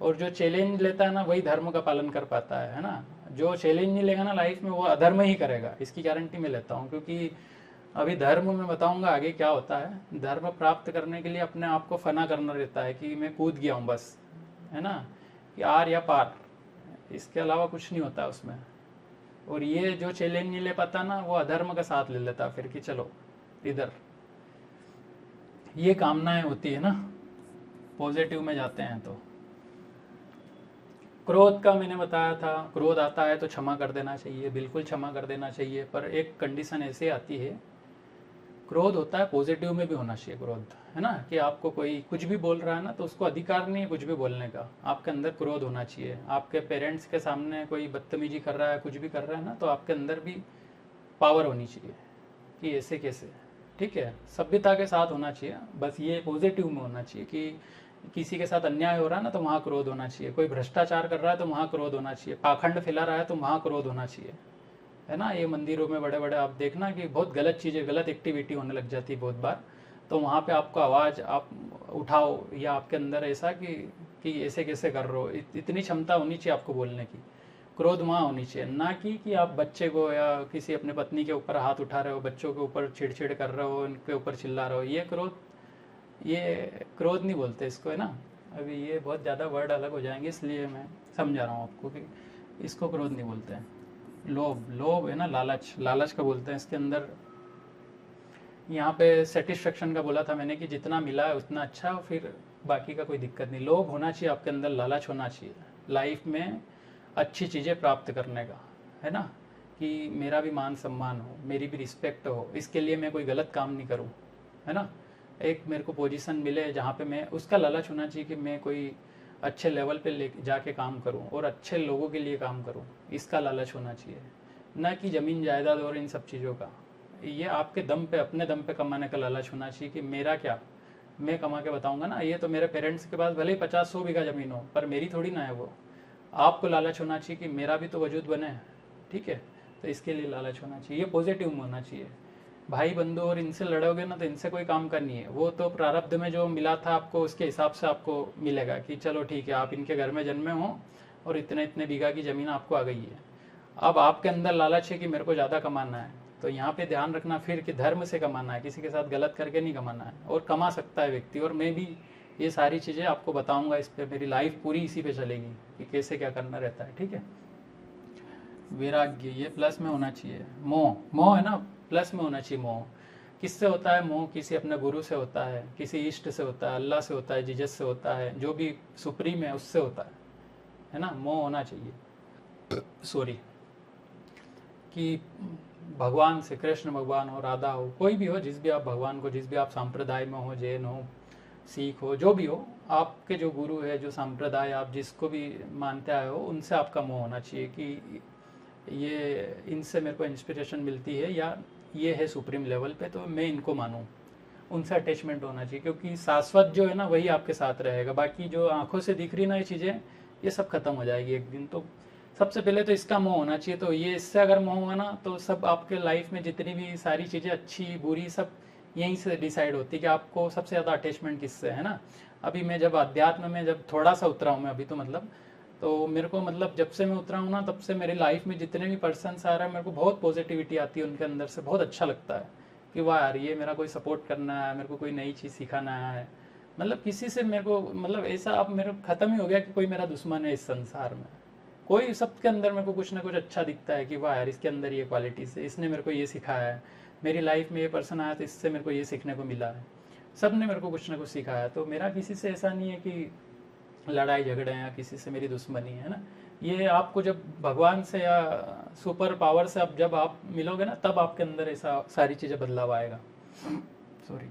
और जो चैलेंज लेता है ना वही धर्म का पालन कर पाता है ना। जो चैलेंज नहीं लेगा ना लाइफ में वो अधर्म ही करेगा, इसकी गारंटी मैं लेता हूँ। क्योंकि अभी धर्म में बताऊंगा आगे क्या होता है। धर्म प्राप्त करने के लिए अपने आप को फना करना रहता है कि मैं कूद गया हूँ बस, है ना, कि आर या पार, इसके अलावा कुछ नहीं होता उसमें। और ये जो चैलेंज नहीं ले पाता ना वो अधर्म का साथ ले लेता फिर कि चलो इधर। ये कामनाएं होती है ना, पॉजिटिव में जाते हैं तो। क्रोध का मैंने बताया था, क्रोध आता है तो क्षमा कर देना चाहिए, बिल्कुल क्षमा कर देना चाहिए। पर एक कंडीशन ऐसे आती है, क्रोध होता है पॉजिटिव में भी होना चाहिए क्रोध, है ना, कि आपको कोई कुछ भी बोल रहा है ना तो उसको अधिकार नहीं है कुछ भी बोलने का, आपके अंदर क्रोध होना चाहिए। आपके पेरेंट्स के सामने कोई बदतमीजी कर रहा है, कुछ भी कर रहा है ना, तो आपके अंदर भी पावर होनी चाहिए कि ऐसे कैसे, ठीक है, सभ्यता के साथ होना चाहिए। बस ये पॉजिटिव में होना चाहिए कि किसी के साथ अन्याय हो रहा है ना तो वहाँ क्रोध होना चाहिए, कोई भ्रष्टाचार कर रहा है तो वहाँ क्रोध होना चाहिए, पाखंड फैला रहा है तो वहाँ क्रोध होना चाहिए, है ना। ये मंदिरों में बड़े बड़े आप देखना कि बहुत गलत चीज़ें, गलत एक्टिविटी होने लग जाती है बहुत बार, तो वहाँ पे आपको आवाज़ आप उठाओ, या आपके अंदर ऐसा कि ऐसे कैसे कर रहे हो, इतनी क्षमता होनी चाहिए आपको बोलने की। क्रोध वहाँ होनी चाहिए, ना कि आप बच्चे को या किसी अपने पत्नी के ऊपर हाथ उठा रहे हो, बच्चों के ऊपर छिड़छिड़ कर रहे हो, उनके ऊपर चिल्ला रहे हो। ये क्रोध नहीं बोलते इसको, है ना। अभी ये बहुत ज़्यादा वर्ड अलग हो जाएंगे इसलिए मैं समझा रहा हूँ आपको कि इसको क्रोध नहीं बोलते हैं। लोभ है ना, लालच का बोलते हैं। इसके अंदर यहाँ पे सेटिस्फेक्शन का बोला था मैंने कि जितना मिला है उतना अच्छा, फिर बाकी का कोई दिक्कत नहीं। लोभ होना चाहिए आपके अंदर, लालच होना चाहिए लाइफ में अच्छी चीज़ें प्राप्त करने का, है ना, कि मेरा भी मान सम्मान हो, मेरी भी रिस्पेक्ट हो, इसके लिए मैं कोई गलत काम नहीं करूँ, है ना। एक मेरे को पोजीशन मिले जहाँ पे मैं, उसका लालच होना चाहिए कि मैं कोई अच्छे लेवल पे ले जाके काम करूं और अच्छे लोगों के लिए काम करूं, इसका लालच होना चाहिए, न कि ज़मीन जायदाद और इन सब चीज़ों का। ये आपके दम पे, अपने दम पे कमाने का लालच होना चाहिए कि मेरा क्या, मैं कमा के बताऊंगा ना। ये तो मेरे पेरेंट्स के पास भले ही 50-100 बीघा ज़मीन हो, पर मेरी थोड़ी ना है वो। आपको लालच होना चाहिए कि मेरा भी तो वजूद बने, ठीक है, तो इसके लिए लालच होना चाहिए। ये पॉजिटिव में होना चाहिए। भाई बंधु और इनसे लड़ोगे ना तो इनसे कोई काम का नहीं है, वो तो प्रारब्ध में जो मिला था आपको उसके हिसाब से आपको मिलेगा कि चलो ठीक है, आप इनके घर में जन्मे हो और इतने इतने बीघा की ज़मीन आपको आ गई है। अब आपके अंदर लालच है कि मेरे को ज़्यादा कमाना है, तो यहाँ पे ध्यान रखना फिर कि धर्म से कमाना है, किसी के साथ गलत करके नहीं कमाना है। और कमा सकता है व्यक्ति, और मैं भी ये सारी चीज़ें आपको बताऊँगा, इस पर मेरी लाइफ पूरी इसी पे चलेगी कि कैसे क्या करना रहता है, ठीक है। वैराग्य, ये प्लस में होना चाहिए। मोह है ना, प्लस में होना चाहिए। मोह किससे होता है? मोह किसी अपने गुरु से होता है, किसी इष्ट से होता है, अल्लाह से होता है, जीसस से होता है, जो भी सुप्रीम है उससे होता है ना। मोह होना चाहिए, सॉरी, कि भगवान से, कृष्ण भगवान हो, राधा हो, कोई भी हो, जिस भी आप भगवान को, जिस भी आप संप्रदाय में हो, जैन हो, सिख हो, जो भी हो, आपके जो गुरु है, जो संप्रदाय आप जिसको भी मानते आए हो, उनसे आपका मोह होना चाहिए कि ये इनसे मेरे को इंस्पिरेशन मिलती है, या ये है सुप्रीम लेवल पे, तो मैं इनको मानूं। उनसे अटैचमेंट होना चाहिए, क्योंकि शाश्वत जो है ना वही आपके साथ रहेगा। बाकी जो आंखों से दिख रही ना ये चीज़ें, ये सब खत्म हो जाएगी एक दिन। तो सबसे पहले तो इसका मोह होना चाहिए। तो ये, इससे अगर मोह होगा ना तो सब आपके लाइफ में जितनी भी सारी चीज़ें अच्छी बुरी सब यहीं से डिसाइड होती है कि आपको सबसे ज़्यादा अटैचमेंट किससे है ना। अभी मैं जब अध्यात्म में जब थोड़ा सा उतरा हूँ मैं अभी, तो मतलब तो मेरे को मतलब जब से मैं उतरा हूँ ना, तब से मेरी लाइफ में जितने भी पर्सन्स आ रहे हैं मेरे को बहुत पॉजिटिविटी आती है उनके अंदर से, बहुत अच्छा लगता है कि वाह यार ये मेरा कोई सपोर्ट करना है, मेरे को कोई नई चीज़ सिखाना है। मतलब किसी से मेरे को मतलब ऐसा अब मेरे खत्म ही हो गया कि कोई मेरा दुश्मन है इस संसार में। कोई सबके अंदर मेरे को कुछ ना कुछ अच्छा दिखता है कि वाह यार इसके अंदर ये क्वालिटीज़ है, इसने मेरे को ये सिखाया है, मेरी लाइफ में ये पर्सन आया तो इससे मेरे को ये सीखने को मिला है। सब ने मेरे को कुछ ना कुछ सिखाया, तो मेरा किसी से ऐसा नहीं है कि लड़ाई झगड़े हैं या किसी से मेरी दुश्मनी है ना। ये आपको जब भगवान से या सुपर पावर से अब जब आप मिलोगे ना, तब आपके अंदर ऐसा सारी चीज़ें बदलाव आएगा। सॉरी।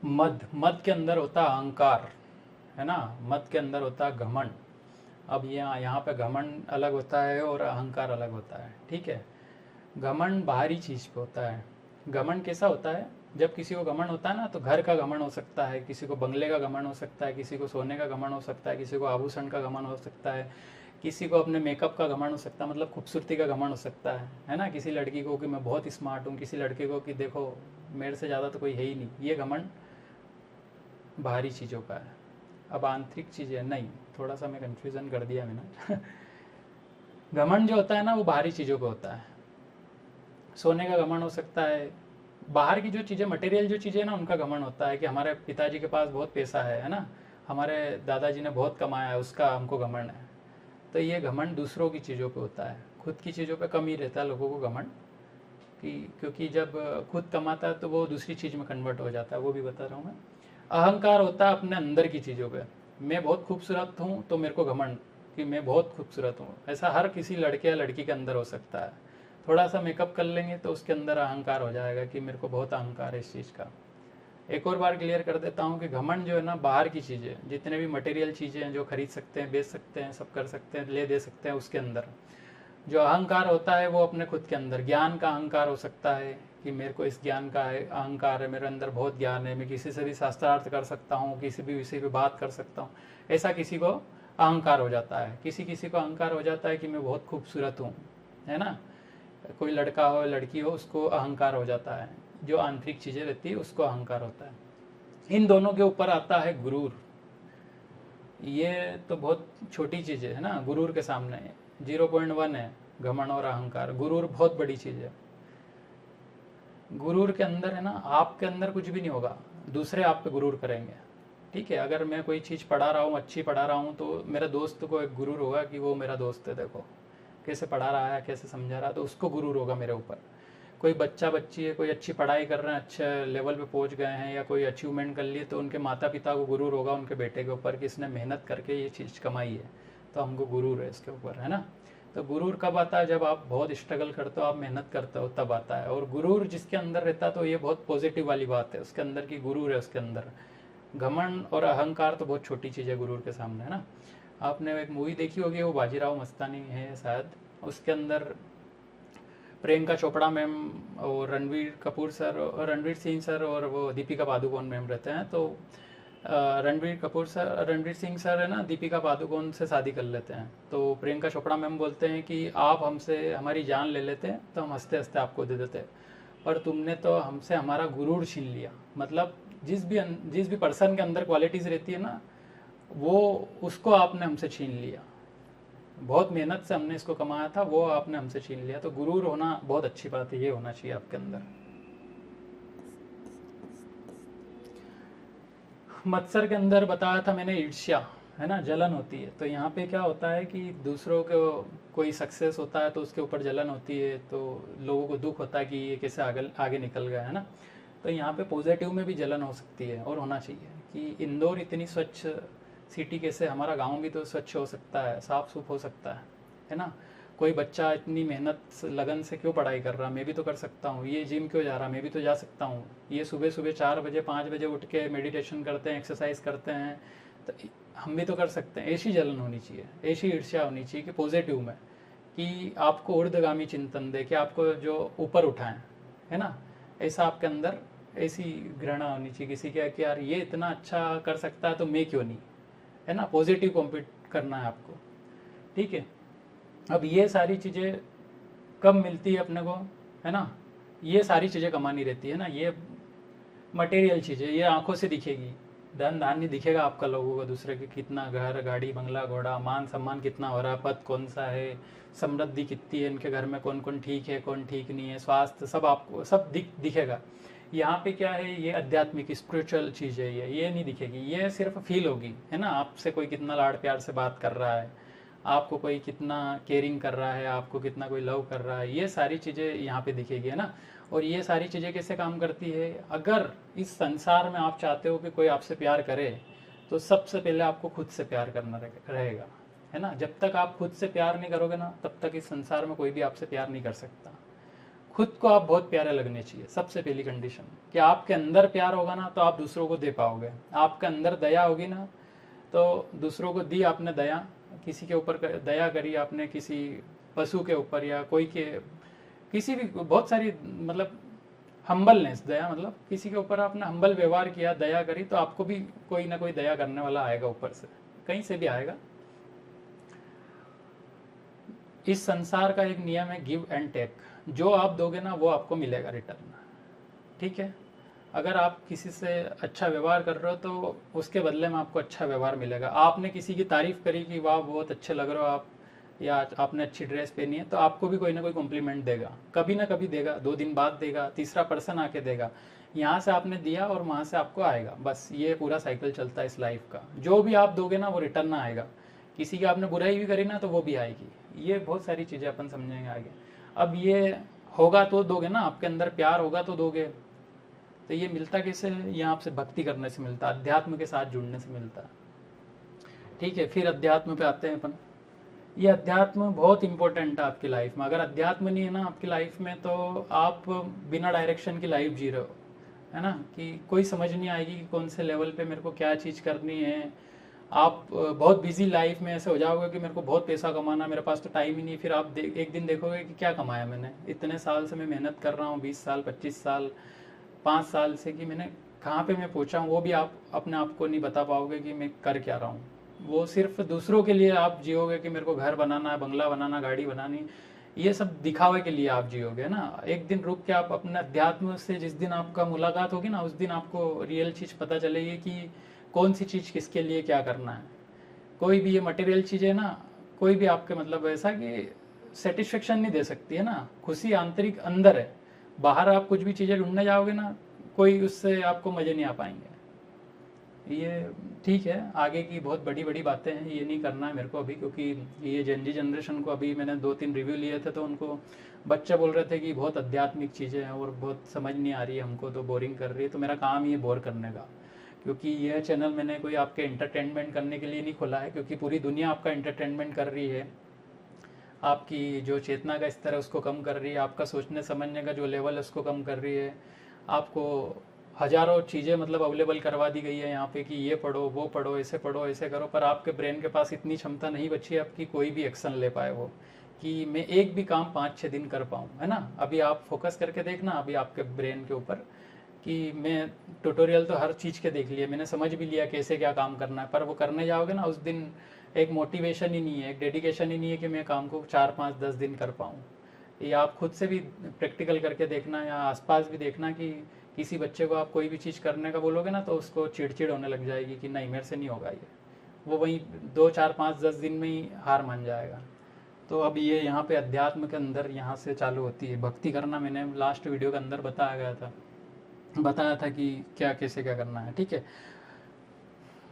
मद, मद के अंदर होता है अहंकार, है ना। मद के अंदर होता है घमंड। अब यहाँ पे घमंड अलग होता है और अहंकार अलग होता है, ठीक है। घमंड बाहरी चीज़ पे होता है। घमंड कैसा होता है, जब किसी को घमंड होता है ना, तो घर का घमंड हो सकता है, किसी को बंगले का घमंड हो सकता है, किसी को सोने का घमंड हो सकता है, किसी को आभूषण का घमंड हो सकता है, किसी को अपने मेकअप का घमंड हो सकता है, मतलब खूबसूरती का घमंड हो सकता है ना। किसी लड़की को कि मैं बहुत स्मार्ट हूँ, किसी लड़के को कि देखो मेरे से ज़्यादा तो कोई है ही नहीं। ये घमंड बाहरी चीज़ों का है। अब आंतरिक चीज़ें नहीं, थोड़ा सा मैं कन्फ्यूज़न कर दिया मैंने। घमंड जो होता है ना, वो बाहरी चीज़ों का होता है। सोने का घमंड हो सकता है, बाहर की जो चीज़ें मटेरियल जो चीज़ें ना, उनका घमंड होता है कि हमारे पिताजी के पास बहुत पैसा है ना, हमारे दादाजी ने बहुत कमाया है, उसका हमको घमंड है। तो ये घमंड दूसरों की चीज़ों पे होता है, खुद की चीज़ों पे कम ही रहता है लोगों को घमंड, कि क्योंकि जब खुद कमाता है तो वो दूसरी चीज़ में कन्वर्ट हो जाता है, वो भी बता रहा हूँ मैं। अहंकार होता है अपने अंदर की चीज़ों पे। मैं बहुत खूबसूरत हूँ तो मेरे को घमंड कि मैं बहुत खूबसूरत हूँ, ऐसा हर किसी लड़के या लड़की के अंदर हो सकता है। थोड़ा सा मेकअप कर लेंगे तो उसके अंदर अहंकार हो जाएगा कि मेरे को बहुत अहंकार है इस चीज़ का। एक और बार क्लियर कर देता हूँ कि घमंड जो है ना, बाहर की चीज़ें, जितने भी मटेरियल चीज़ें हैं जो खरीद सकते हैं, बेच सकते हैं, सब कर सकते हैं, ले दे सकते हैं, उसके अंदर जो अहंकार होता है वो अपने खुद के अंदर। ज्ञान का अहंकार हो सकता है कि मेरे को इस ज्ञान का है अहंकार है, मेरे अंदर बहुत ज्ञान है, मैं किसी से भी शास्त्रार्थ कर सकता हूँ, किसी भी विषय पे बात कर सकता हूँ, ऐसा किसी को अहंकार हो जाता है। किसी किसी को अहंकार हो जाता है कि मैं बहुत खूबसूरत हूँ, है ना। कोई लड़का हो लड़की हो, उसको अहंकार हो जाता है, जो आंतरिक चीज़ें रहती है उसको अहंकार होता है। इन दोनों के ऊपर आता है गुरूर। ये तो बहुत छोटी चीज़ है ना, गुरूर के सामने 0.1 है घमंड और अहंकार। गुरूर बहुत बड़ी चीज़ है। गुरूर के अंदर है ना, आपके अंदर कुछ भी नहीं होगा, दूसरे आप पे गुरूर करेंगे, ठीक है। अगर मैं कोई चीज़ पढ़ा रहा हूँ, अच्छी पढ़ा रहा हूँ, तो मेरे दोस्त को एक गुरूर होगा कि वो मेरा दोस्त है, देखो कैसे पढ़ा रहा है, कैसे समझा रहा है, तो उसको गुरूर होगा मेरे ऊपर। कोई बच्चा बच्ची है, कोई अच्छी पढ़ाई कर रहे हैं, अच्छे लेवल पे पहुंच गए हैं, या कोई अचीवमेंट कर लिए, तो उनके माता पिता को गुरूर होगा उनके बेटे के ऊपर कि इसने मेहनत करके ये चीज़ कमाई है, तो हमको गुरूर है इसके ऊपर, है ना। तो गुरूर कब आता है, जब आप बहुत स्ट्रगल करते हो, आप मेहनत करते हो, तब आता है। और गुरूर जिसके अंदर रहता है तो ये बहुत पॉजिटिव वाली बात है, उसके अंदर की गुरूर है उसके अंदर। घमंड और अहंकार तो बहुत छोटी चीज़ है गुरूर के सामने, है ना। आपने एक मूवी देखी होगी, वो बाजीराव मस्तानी है शायद, उसके अंदर प्रियंका चोपड़ा मैम और रणवीर सिंह सर और वो दीपिका पादुकोण मैम रहते हैं। तो रणवीर सिंह सर है ना, दीपिका पादुकोण से शादी कर लेते हैं। तो प्रियंका चोपड़ा मैम बोलते हैं कि आप हमसे हमारी जान ले लेते हैं तो हम हंसते हंसते आपको दे देते, पर तुमने तो हमसे हमारा गुरूर छीन लिया। मतलब जिस भी पर्सन के अंदर क्वालिटीज़ रहती है ना, वो उसको आपने हमसे छीन लिया। बहुत मेहनत से हमने इसको कमाया था, वो आपने हमसे छीन लिया। तो गुरूर होना बहुत अच्छी बात है, ये होना चाहिए आपके अंदर। मत्सर के अंदर बताया था मैंने ईर्ष्या, है ना, जलन होती है। तो यहाँ पे क्या होता है कि दूसरों को कोई सक्सेस होता है तो उसके ऊपर जलन होती है, तो लोगों को दुख होता है कि ये कैसे आगे आगे निकल गया, है ना। तो यहाँ पे पॉजिटिव में भी जलन हो सकती है, और होना चाहिए कि इंदौर इतनी स्वच्छ सिटी कैसे, हमारा गांव भी तो स्वच्छ हो सकता है, साफ सुफ हो सकता है ना। कोई बच्चा इतनी मेहनत लगन से क्यों पढ़ाई कर रहा, मैं भी तो कर सकता हूँ। ये जिम क्यों जा रहा, मैं भी तो जा सकता हूँ। ये सुबह सुबह 4 बजे 5 बजे उठ के मेडिटेशन करते हैं, एक्सरसाइज करते हैं, तो हम भी तो कर सकते हैं। ऐसी जलन होनी चाहिए, ऐसी ईर्ष्या होनी चाहिए कि पॉजिटिव में, कि आपको ऊर्ध्वगामी चिंतन दे, कि आपको जो ऊपर उठाएं, है ना। ऐसा आपके अंदर ऐसी घृणा होनी चाहिए किसी के कि यार ये इतना अच्छा कर सकता है तो मैं क्यों नहीं, है ना। पॉजिटिव कॉम्पीट करना है आपको, ठीक है। अब ये सारी चीज़ें कब मिलती है अपने को, है ना, ये सारी चीज़ें कमानी रहती है ना, ये मटेरियल चीज़ें, ये आंखों से दिखेगी, धन धान्य दिखेगा आपका लोगों को, दूसरे के कितना घर गाड़ी बंगला घोड़ा मान सम्मान कितना हो रहा है, पद कौन सा है, समृद्धि कितनी है, इनके घर में कौन कौन ठीक है कौन ठीक नहीं है, स्वास्थ्य सब आपको सब दिखेगा। यहाँ पे क्या है, ये आध्यात्मिक स्पिरिचुअल चीज़ है, ये नहीं दिखेगी, ये सिर्फ फील होगी, है ना। आपसे कोई कितना लाड़ प्यार से बात कर रहा है, आपको कोई कितना केयरिंग कर रहा है, आपको कितना कोई लव कर रहा है, ये सारी चीज़ें यहाँ पे दिखेगी, है ना। और ये सारी चीज़ें कैसे काम करती है, अगर इस संसार में आप चाहते हो कि कोई आपसे प्यार करे, तो सबसे पहले आपको खुद से प्यार करना रहेगा, है ना। जब तक आप खुद से प्यार नहीं करोगे ना, तब तक इस संसार में कोई भी आपसे प्यार नहीं कर सकता। खुद को आप बहुत प्यारे लगने चाहिए, सबसे पहली कंडीशन कि आपके अंदर प्यार होगा ना, तो आप दूसरों को दे पाओगे। आपके अंदर दया होगी ना, तो दूसरों को दी आपने दया, किसी के ऊपर दया करी आपने, किसी पशु के ऊपर या कोई के किसी भी, बहुत सारी मतलब हम्बलनेस, दया मतलब किसी के ऊपर आपने हम्बल व्यवहार किया, दया करी, तो आपको भी कोई ना कोई दया करने वाला आएगा ऊपर से, कहीं से भी आएगा। इस संसार का एक नियम है गिव एंड टेक, जो आप दोगे ना वो आपको मिलेगा रिटर्न, ठीक है। अगर आप किसी से अच्छा व्यवहार कर रहे हो तो उसके बदले में आपको अच्छा व्यवहार मिलेगा। आपने किसी की तारीफ करी कि वाह बहुत अच्छे लग रहे हो आप, या आपने अच्छी ड्रेस पहनी है, तो आपको भी कोई ना कोई कॉम्प्लीमेंट देगा, कभी ना कभी देगा, 2 दिन बाद देगा, तीसरा पर्सन आके देगा। यहाँ से आपने दिया और वहाँ से आपको आएगा, बस ये पूरा साइकिल चलता है इस लाइफ का। जो भी आप दोगे ना वो रिटर्न ना आएगा। किसी की आपने बुराई भी करी ना तो वो भी आएगी। ये बहुत सारी चीज़ें अपन समझेंगे आगे। अब ये होगा तो दोगे ना, आपके अंदर प्यार होगा तो दोगे। तो ये मिलता कैसे है, ये आपसे भक्ति करने से मिलता, अध्यात्म के साथ जुड़ने से मिलता, ठीक है। फिर अध्यात्म पे आते हैं अपन। ये अध्यात्म बहुत इंपॉर्टेंट है आपकी लाइफ में। अगर अध्यात्म नहीं है ना आपकी लाइफ में, तो आप बिना डायरेक्शन की लाइफ जी रहे हो, है ना, कि कोई समझ नहीं आएगी कि कौन से लेवल पे मेरे को क्या चीज़ करनी है। आप बहुत बिजी लाइफ में ऐसे हो जाओगे कि मेरे को बहुत पैसा कमाना, मेरे पास तो टाइम ही नहीं। फिर आप एक दिन देखोगे कि क्या कमाया मैंने, इतने साल से मैं मेहनत कर रहा हूँ, 20 साल 25 साल 5 साल से, कि मैंने कहाँ पे मैं पहुँचा हूँ, वो भी आप अपने आप को नहीं बता पाओगे कि मैं कर क्या रहा हूँ। वो सिर्फ दूसरों के लिए आप जियोगे कि मेरे को घर बनाना है, बंगला बनाना, गाड़ी बनानी, ये सब दिखावे के लिए आप जियोगे ना। एक दिन रुक के आप अपने अध्यात्म से, जिस दिन आपका मुलाकात होगी ना, उस दिन आपको रियल चीज़ पता चलेगी कि कौन सी चीज़ किसके लिए क्या करना है। कोई भी ये मटेरियल चीज़ें ना, कोई भी आपके मतलब ऐसा कि सेटिस्फेक्शन नहीं दे सकती, है ना। खुशी आंतरिक अंदर है, बाहर आप कुछ भी चीज़ें ढूंढने जाओगे ना, कोई उससे आपको मज़े नहीं आ पाएंगे। ये ठीक है, आगे की बहुत बड़ी बड़ी बातें हैं, ये नहीं करना है मेरे को अभी, क्योंकि ये जेनजी जनरेशन को अभी मैंने 2-3 रिव्यू लिए थे, तो उनको बच्चे बोल रहे थे कि बहुत आध्यात्मिक चीज़ें हैं और बहुत समझ नहीं आ रही है हमको, तो बोरिंग कर रही है। तो मेरा काम ही है बोर करने का, क्योंकि यह चैनल मैंने कोई आपके इंटरटेनमेंट करने के लिए नहीं खोला है, क्योंकि पूरी दुनिया आपका इंटरटेनमेंट कर रही है। आपकी जो चेतना का स्तर है उसको कम कर रही है, आपका सोचने समझने का जो लेवल है उसको कम कर रही है। आपको हज़ारों चीज़ें मतलब अवेलेबल करवा दी गई है यहाँ पे कि ये पढ़ो वो पढ़ो ऐसे पढ़ो ऐसे करो, पर आपके ब्रेन के पास इतनी क्षमता नहीं बची है आपकी कोई भी एक्शन ले पाए वो, कि मैं एक भी काम 5-6 दिन कर पाऊँ, है ना। अभी आप फोकस करके देखना अभी आपके ब्रेन के ऊपर, कि मैं ट्यूटोरियल तो हर चीज़ के देख लिए, मैंने समझ भी लिया कैसे क्या काम करना है, पर वो करने जाओगे ना उस दिन एक मोटिवेशन ही नहीं है, एक डेडिकेशन ही नहीं है कि मैं काम को 4-5-10 दिन कर पाऊँ। ये आप खुद से भी प्रैक्टिकल करके देखना, या आसपास भी देखना कि किसी बच्चे को आप कोई भी चीज़ करने का बोलोगे ना तो उसको चिड़चिड़ होने लग जाएगी कि नहीं मेरे से नहीं होगा ये, वो वहीं 2-4-5-10 दिन में ही हार मान जाएगा। तो अब ये यहाँ पे अध्यात्म के अंदर यहाँ से चालू होती है भक्ति करना। मैंने लास्ट वीडियो के अंदर बताया था कि क्या कैसे क्या करना है, ठीक है।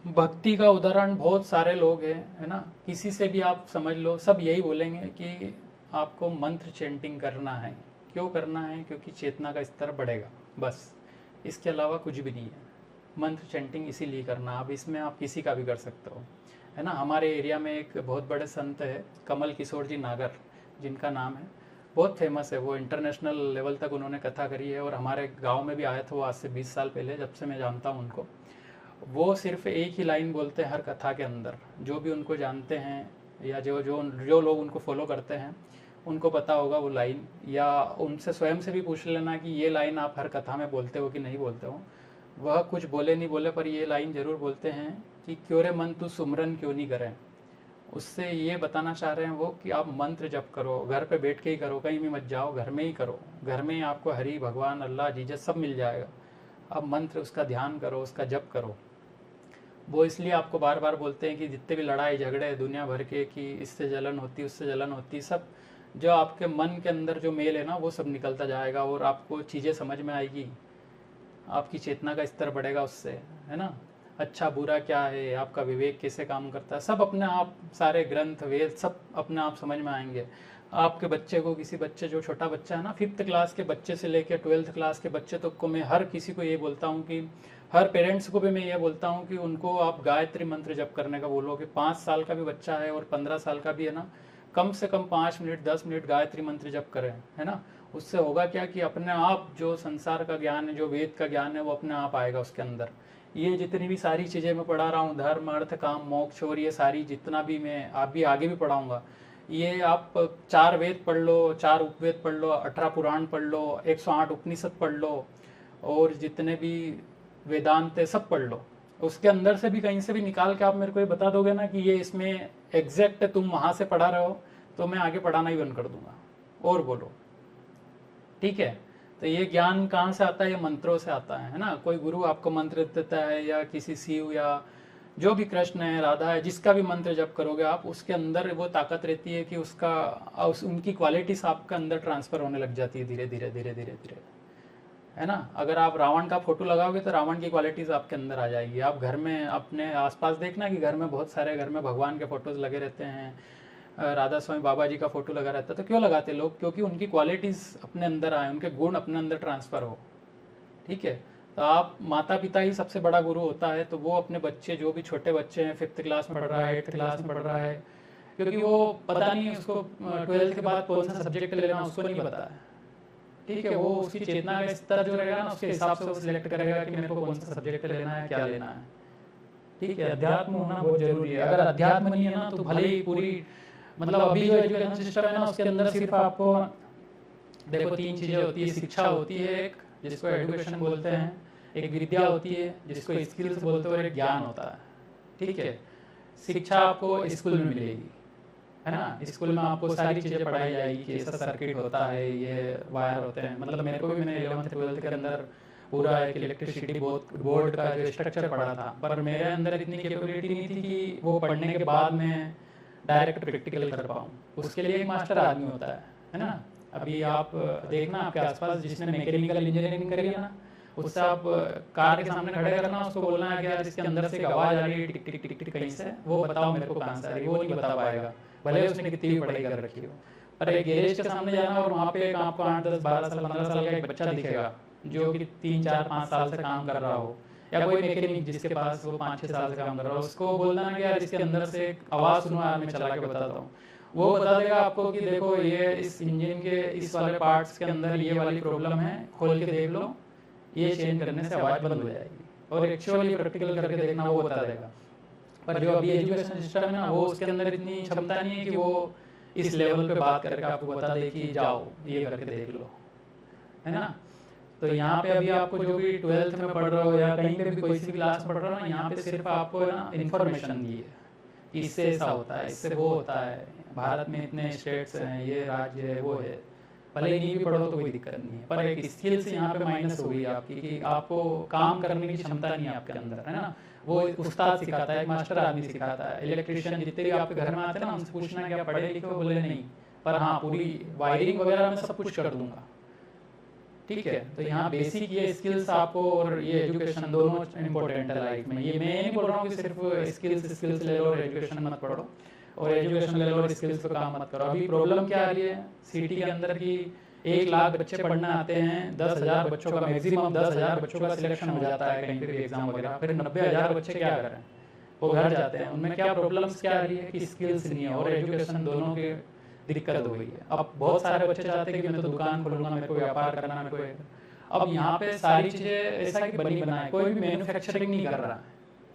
भक्ति का उदाहरण बहुत सारे लोग हैं, है ना, किसी से भी आप समझ लो, सब यही बोलेंगे कि आपको मंत्र चेंटिंग करना है। क्यों करना है? क्योंकि चेतना का स्तर बढ़ेगा, बस, इसके अलावा कुछ भी नहीं है। मंत्र चेंटिंग इसीलिए करना, अब इसमें आप किसी का भी कर सकते हो, है ना। हमारे एरिया में एक बहुत बड़े संत है कमल किशोर जी नागर, जिनका नाम है, बहुत फेमस है, वो इंटरनेशनल लेवल तक उन्होंने कथा करी है, और हमारे गांव में भी आए थे वो आज से 20 साल पहले, जब से मैं जानता हूँ उनको। वो सिर्फ एक ही लाइन बोलते हैं हर कथा के अंदर, जो भी उनको जानते हैं या जो जो जो लोग उनको फॉलो करते हैं उनको पता होगा वो लाइन, या उनसे स्वयं से भी पूछ लेना कि ये लाइन आप हर कथा में बोलते हो कि नहीं बोलते हो। वह कुछ बोले नहीं बोले पर ये लाइन जरूर बोलते हैं कि क्यों रे मन तू सुमरन क्यों नहीं करे। उससे ये बताना चाह रहे हैं वो कि आप मंत्र जप करो, घर पे बैठ के ही करो, कहीं भी मत जाओ, घर में ही करो। घर में ही आपको हरि, भगवान, अल्लाह, जीसस सब मिल जाएगा। आप मंत्र उसका ध्यान करो, उसका जप करो। वो इसलिए आपको बार बार बोलते हैं कि जितने भी लड़ाई झगड़े हैं दुनिया भर के, कि इससे जलन होती, उससे जलन होती, सब जो आपके मन के अंदर जो मेल है ना, वो सब निकलता जाएगा और आपको चीज़ें समझ में आएगी, आपकी चेतना का स्तर बढ़ेगा उससे, है ना। अच्छा बुरा क्या है, आपका विवेक कैसे काम करता है, सब अपने आप, सारे ग्रंथ वेद सब अपने आप समझ में आएंगे। आपके बच्चे को, किसी बच्चे, जो छोटा बच्चा है ना, 5th क्लास के बच्चे से लेकर 12th क्लास के बच्चे तक को मैं हर किसी को ये बोलता हूँ कि, हर पेरेंट्स को भी मैं ये बोलता हूँ कि उनको आप गायत्री मंत्र जप करने का बोलो। कि 5 साल का भी बच्चा है और 15 साल का भी है ना, कम से कम 5 मिनट 10 मिनट गायत्री मंत्र जप करें, है ना। उससे होगा क्या कि अपने आप जो संसार का ज्ञान है, जो वेद का ज्ञान है, वो अपने आप आएगा उसके अंदर। ये जितनी भी सारी चीज़ें मैं पढ़ा रहा हूँ, धर्म अर्थ काम मोक्ष, और ये सारी जितना भी मैं आप भी आगे भी पढ़ाऊँगा, ये आप 4 वेद पढ़ लो, 4 उपवेद पढ़ लो, 18 पुराण पढ़ लो, 108 उपनिषद पढ़ लो, और जितने भी वेदांत है सब पढ़ लो। उसके अंदर से भी कहीं से भी निकाल के आप मेरे को ये बता दोगे ना कि ये इसमें एग्जैक्ट तुम वहाँ से पढ़ा रहे हो, तो मैं आगे पढ़ाना ही बंद कर दूंगा। और बोलो, ठीक है। तो ये ज्ञान कहाँ से आता है? ये मंत्रों से आता है ना। कोई गुरु आपको मंत्र देता है, या किसी शिव, या जो भी कृष्ण है, राधा है, जिसका भी मंत्र जप करोगे आप, उसके अंदर वो ताकत रहती है कि उनकी क्वालिटीज आपके अंदर ट्रांसफर होने लग जाती है धीरे धीरे धीरे धीरे धीरे, है ना। अगर आप रावण का फोटो लगाओगे तो रावण की क्वालिटीज आपके अंदर आ जाएगी। आप घर में अपने आसपास देखना कि घर में बहुत सारे घर में भगवान के फोटोज लगे रहते हैं, राधा स्वामी बाबा जी का फोटो लगा रहता है। तो क्यों लगाते लोग? क्योंकि उनकी क्वालिटीज अपने अंदर आए, उनके गुण अपने अंदर ट्रांसफर हो, ठीक है। तो आप, माता पिता ही सबसे बड़ा गुरु होता है। तो वो अपने बच्चे, जो भी छोटे बच्चे हैं, 5th क्लास में पढ़ रहा है, 8th क्लास में पढ़ रहा है, क्योंकि वो पता नहीं उसको 12th के बाद कौन सा सब्जेक्ट लेना, उसको नहीं पता है, ठीक है। वो उसकी चेतना का स्तर जो रहेगा ना, उसके हिसाब से वो सिलेक्ट करेगा कि मेरे को कौन सा सब्जेक्ट लेना है, क्या लेना है, ठीक है। अध्यात्म होना बहुत जरूरी है। अगर अध्यात्म नहीं है ना, तो भले ही पूरी, मतलब अभी जो एजुकेशन सिस्टम है ना, उसके अंदर सिर्फ आपको देखो 3 चीजें होती है। शिक्षा होती है एक, जिसको एजुकेशन बोलते हैं, एक विद्या होती है जिसको स्किल्स बोलते हैं, और एक ज्ञान होता है, ठीक है। शिक्षा आपको स्कूल में मिलेगी, है ना। स्कूल में आपको सारी चीज़ें पढ़ाई जाएगी कि ऐसा सर्किट होता है, ये वायर होते हैं। मतलब मेरे को भी, मैंने 11th 12th के अंदर पूरा एक इलेक्ट्रिसिटी बोर्ड का जो स्ट्रक्चर पढ़ा था, पर मेरे अंदर इतनी कैपेबिलिटी नहीं थी कि वो पढ़ने के बाद मैं डायरेक्ट प्रैक्टिकल कर पाऊँ। उसके लिए एक मास्टर आदमी होता है ना। अभी आप देखना आपके आसपास जिसने मैकेनिकल इंजीनियरिंग करी है ना, उससे आप कार के सामने खड़े करना, उसको बोलना है कि यार इसके अंदर से एक आवाज़ आ रही है टिक टिक टिक टिक कहीं से, वो बताओ मेरे को कहाँ से आ रही है। वो नहीं बता पाएगा, भले उसने कितनी भी पढ़ाई कर रखी हो। पर एक गैरेज के सामने जाना और वहाँ पे आपको 8 10 12 साल 15 साल का एक बच्चा दिखेगा जो कि 3 4 5 साल से काम कर रहा हो, या कोई मैकेनिक जिसके पास वो 5 6 साल से काम कर रहा हो, उसको बोलना है कि यार इसके अंदर से एक आवाज़ सुनो यार, मैं चला के बताता हूँ। वो बता देगा आपको कि देखो ये इस इंजन के इस वाले पार्ट्स के अंदर ये वाली प्रॉब्लम है, खोल के देख लो, ये चेंज करने से आवाज़ बंद हो जाएगी। और एक्चुअली प्रैक्टिकल करके देखना, वो बता देगा। पर जो अभी एजुकेशन सिस्टम है ना, वो उसके अंदर इतनी क्षमता नहीं है कि वो इस लेवल पे बात करके आपको बता दे कि जाओ ये करके देख लो, है ना। तो यहाँ पे अभी आपको जो भी 12th में पढ़ रहे हो या कहीं पे भी कोई सी क्लास पढ़ रहे हो ना, यहाँ पे सिर्फ आपको ना इन्फॉर्मेशन दी है कि इससे ऐसा होता है, इससे वो होता है, भारत में इतने स्टेट्स हैं, ये राज्य है, वो है। भले ही नहीं भी पढ़ो तो कोई दिक्कत नहीं है, पर एक स्किल से यहाँ पे माइनस हो गई आपकी कि आपको काम करने की क्षमता नहीं है आपके अंदर, है ना। वो उस्ताद सिखाता है, एक मास्टर आदमी सिखाता है। इलेक्ट्रिशियन जितने भी आपके घर में आते हैं ना, उनसे पूछना क्या पढ़े लिखे हो, बोले नहीं, पर हाँ पूरी वायरिंग वगैरह मैं सब कुछ कर दूंगा, ठीक है। तो यहाँ बेसिक ये स्किल्स आपको और ये एजुकेशन दोनों इंपॉर्टेंट है लाइफ में। ये मैं नहीं बोल रहा हूँ कि सिर्फ स्किल्स ले लो और एजुकेशन मत पढ़ो, और एजुकेशन ले लो और स्किल्स पे काम मत करो। अभी प्रॉब्लम क्या आ रही है सिटी के अंदर की, 1 लाख बच्चे पढ़ने आते हैं, 10,000 बच्चों का मैक्सिमम 10,000 बच्चों का सिलेक्शन हो जाता है कहीं पे भी एग्जाम वगैरह, फिर 90,000 बच्चे क्या करें, वो घर जाते हैं। उनमें क्या प्रॉब्लम्स क्या आ रही है कि स्किल्स नहीं है और एजुकेशन, दोनों की दिक्कत हो गई है। अब बहुत सारे बच्चे चाहते हैं कि मैं तो दुकान खोलूंगा, मेरे को व्यापार करना, मेरे को। अब यहाँ पे सारी चीजें ऐसा कि बनी बनाए, कोई भी मैन्युफैक्चरिंग नहीं कर रहा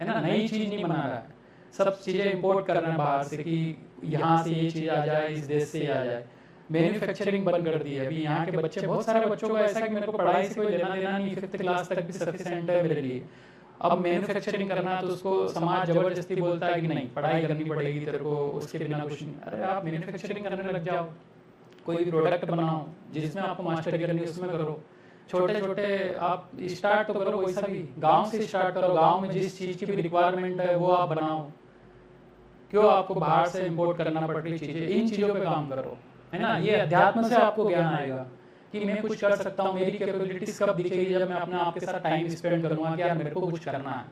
है ना, नई चीज नहीं बना रहा है, सब चीजें इंपोर्ट कर रहे हैं बाहर से कि यहाँ से ये चीज आ जाए, इस देश से आ जाए। मैन्युफैक्चरिंग बंद कर दी है। अभी यहाँ के बच्चे, बहुत सारे बच्चों को ऐसा कि मेरे को पढ़ाई से कोई लेना देना नहीं, 5th क्लास तक भी सफिशिएंट है मेरे लिए। अब मैन्युफैक्चरिंग करना है तो उसको समाज जबरदस्ती बोलता है कि नहीं पढ़ाई करनी पड़ेगी तेरे को, उसके बिना कुछ नहीं। अरे आप मैन्युफैक्चरिंग करने लग जाओ, कोई भी प्रोडक्ट बनाओ जिसमें आपको मास्टरी करनी है उसमें करो। छोटे छोटे आप स्टार्ट तो करो, वैसा भी गांव से स्टार्ट करो, गांव में जिस चीज़ की भी रिक्वायरमेंट है वो आप बनाओ। क्यों आपको बाहर से इंपोर्ट करना पड़ रही चीज़ें, इन चीज़ों पे काम करो, है ना। ये अध्यात्म से आपको ज्ञान आएगा कि मैं कुछ कर सकता हूँ, मेरी कैपेबिलिटीज कब दिखेगी, जब मैं अपने आप के साथ टाइम स्पेंड करूँगा कि यार मेरे को कुछ करना है,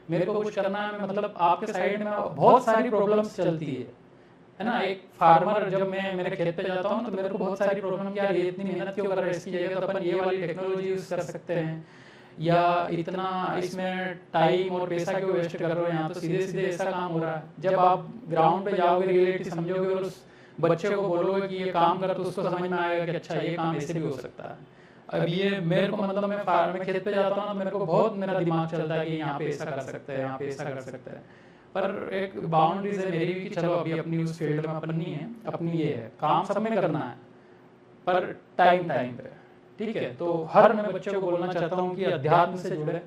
मेरे को कुछ करना है। मतलब आपके साइड में बहुत सारी प्रॉब्लम्स चलती है ना। एक फार्मर जब मैं मेरे खेत पे जाता हूँ तो मेरे को बहुत सारी प्रॉब्लम, यार ये इतनी मेहनत क्यों कर रहा है, इसकी जगह तो अपन ये वाली टेक्नोलॉजी यूज़ कर सकते हैं, या इतना इसमें टाइम और पैसा क्यों वेस्ट कर रहे हो, यहाँ तो सीधे सीधे ऐसा काम हो रहा है। जब आप ग्राउंड पे जाओगे, रियलिटी समझोगे और उस बच्चे को बोलोगे कि ये काम कर, तो उसको समझ में आएगा कि अच्छा ये काम ऐसे भी हो सकता है। अब ये मेरे को मतलब मैं खेत पे जाता हूँ ना, मेरे को बहुत मेरा दिमाग चलता है कि यहाँ पे ऐसा कर सकते हैं, यहाँ पे ऐसा कर सकते हैं। पर एक बाउंड्रीज है मेरी भी कि चलो अभी अपनी उस फील्ड में अपन नहीं है, अपनी ये है, काम सब में करना है पर टाइम टाइम पे, ठीक है। तो हर मैं बच्चों को बोलना चाहता हूँ कि अध्यात्म से जुड़े,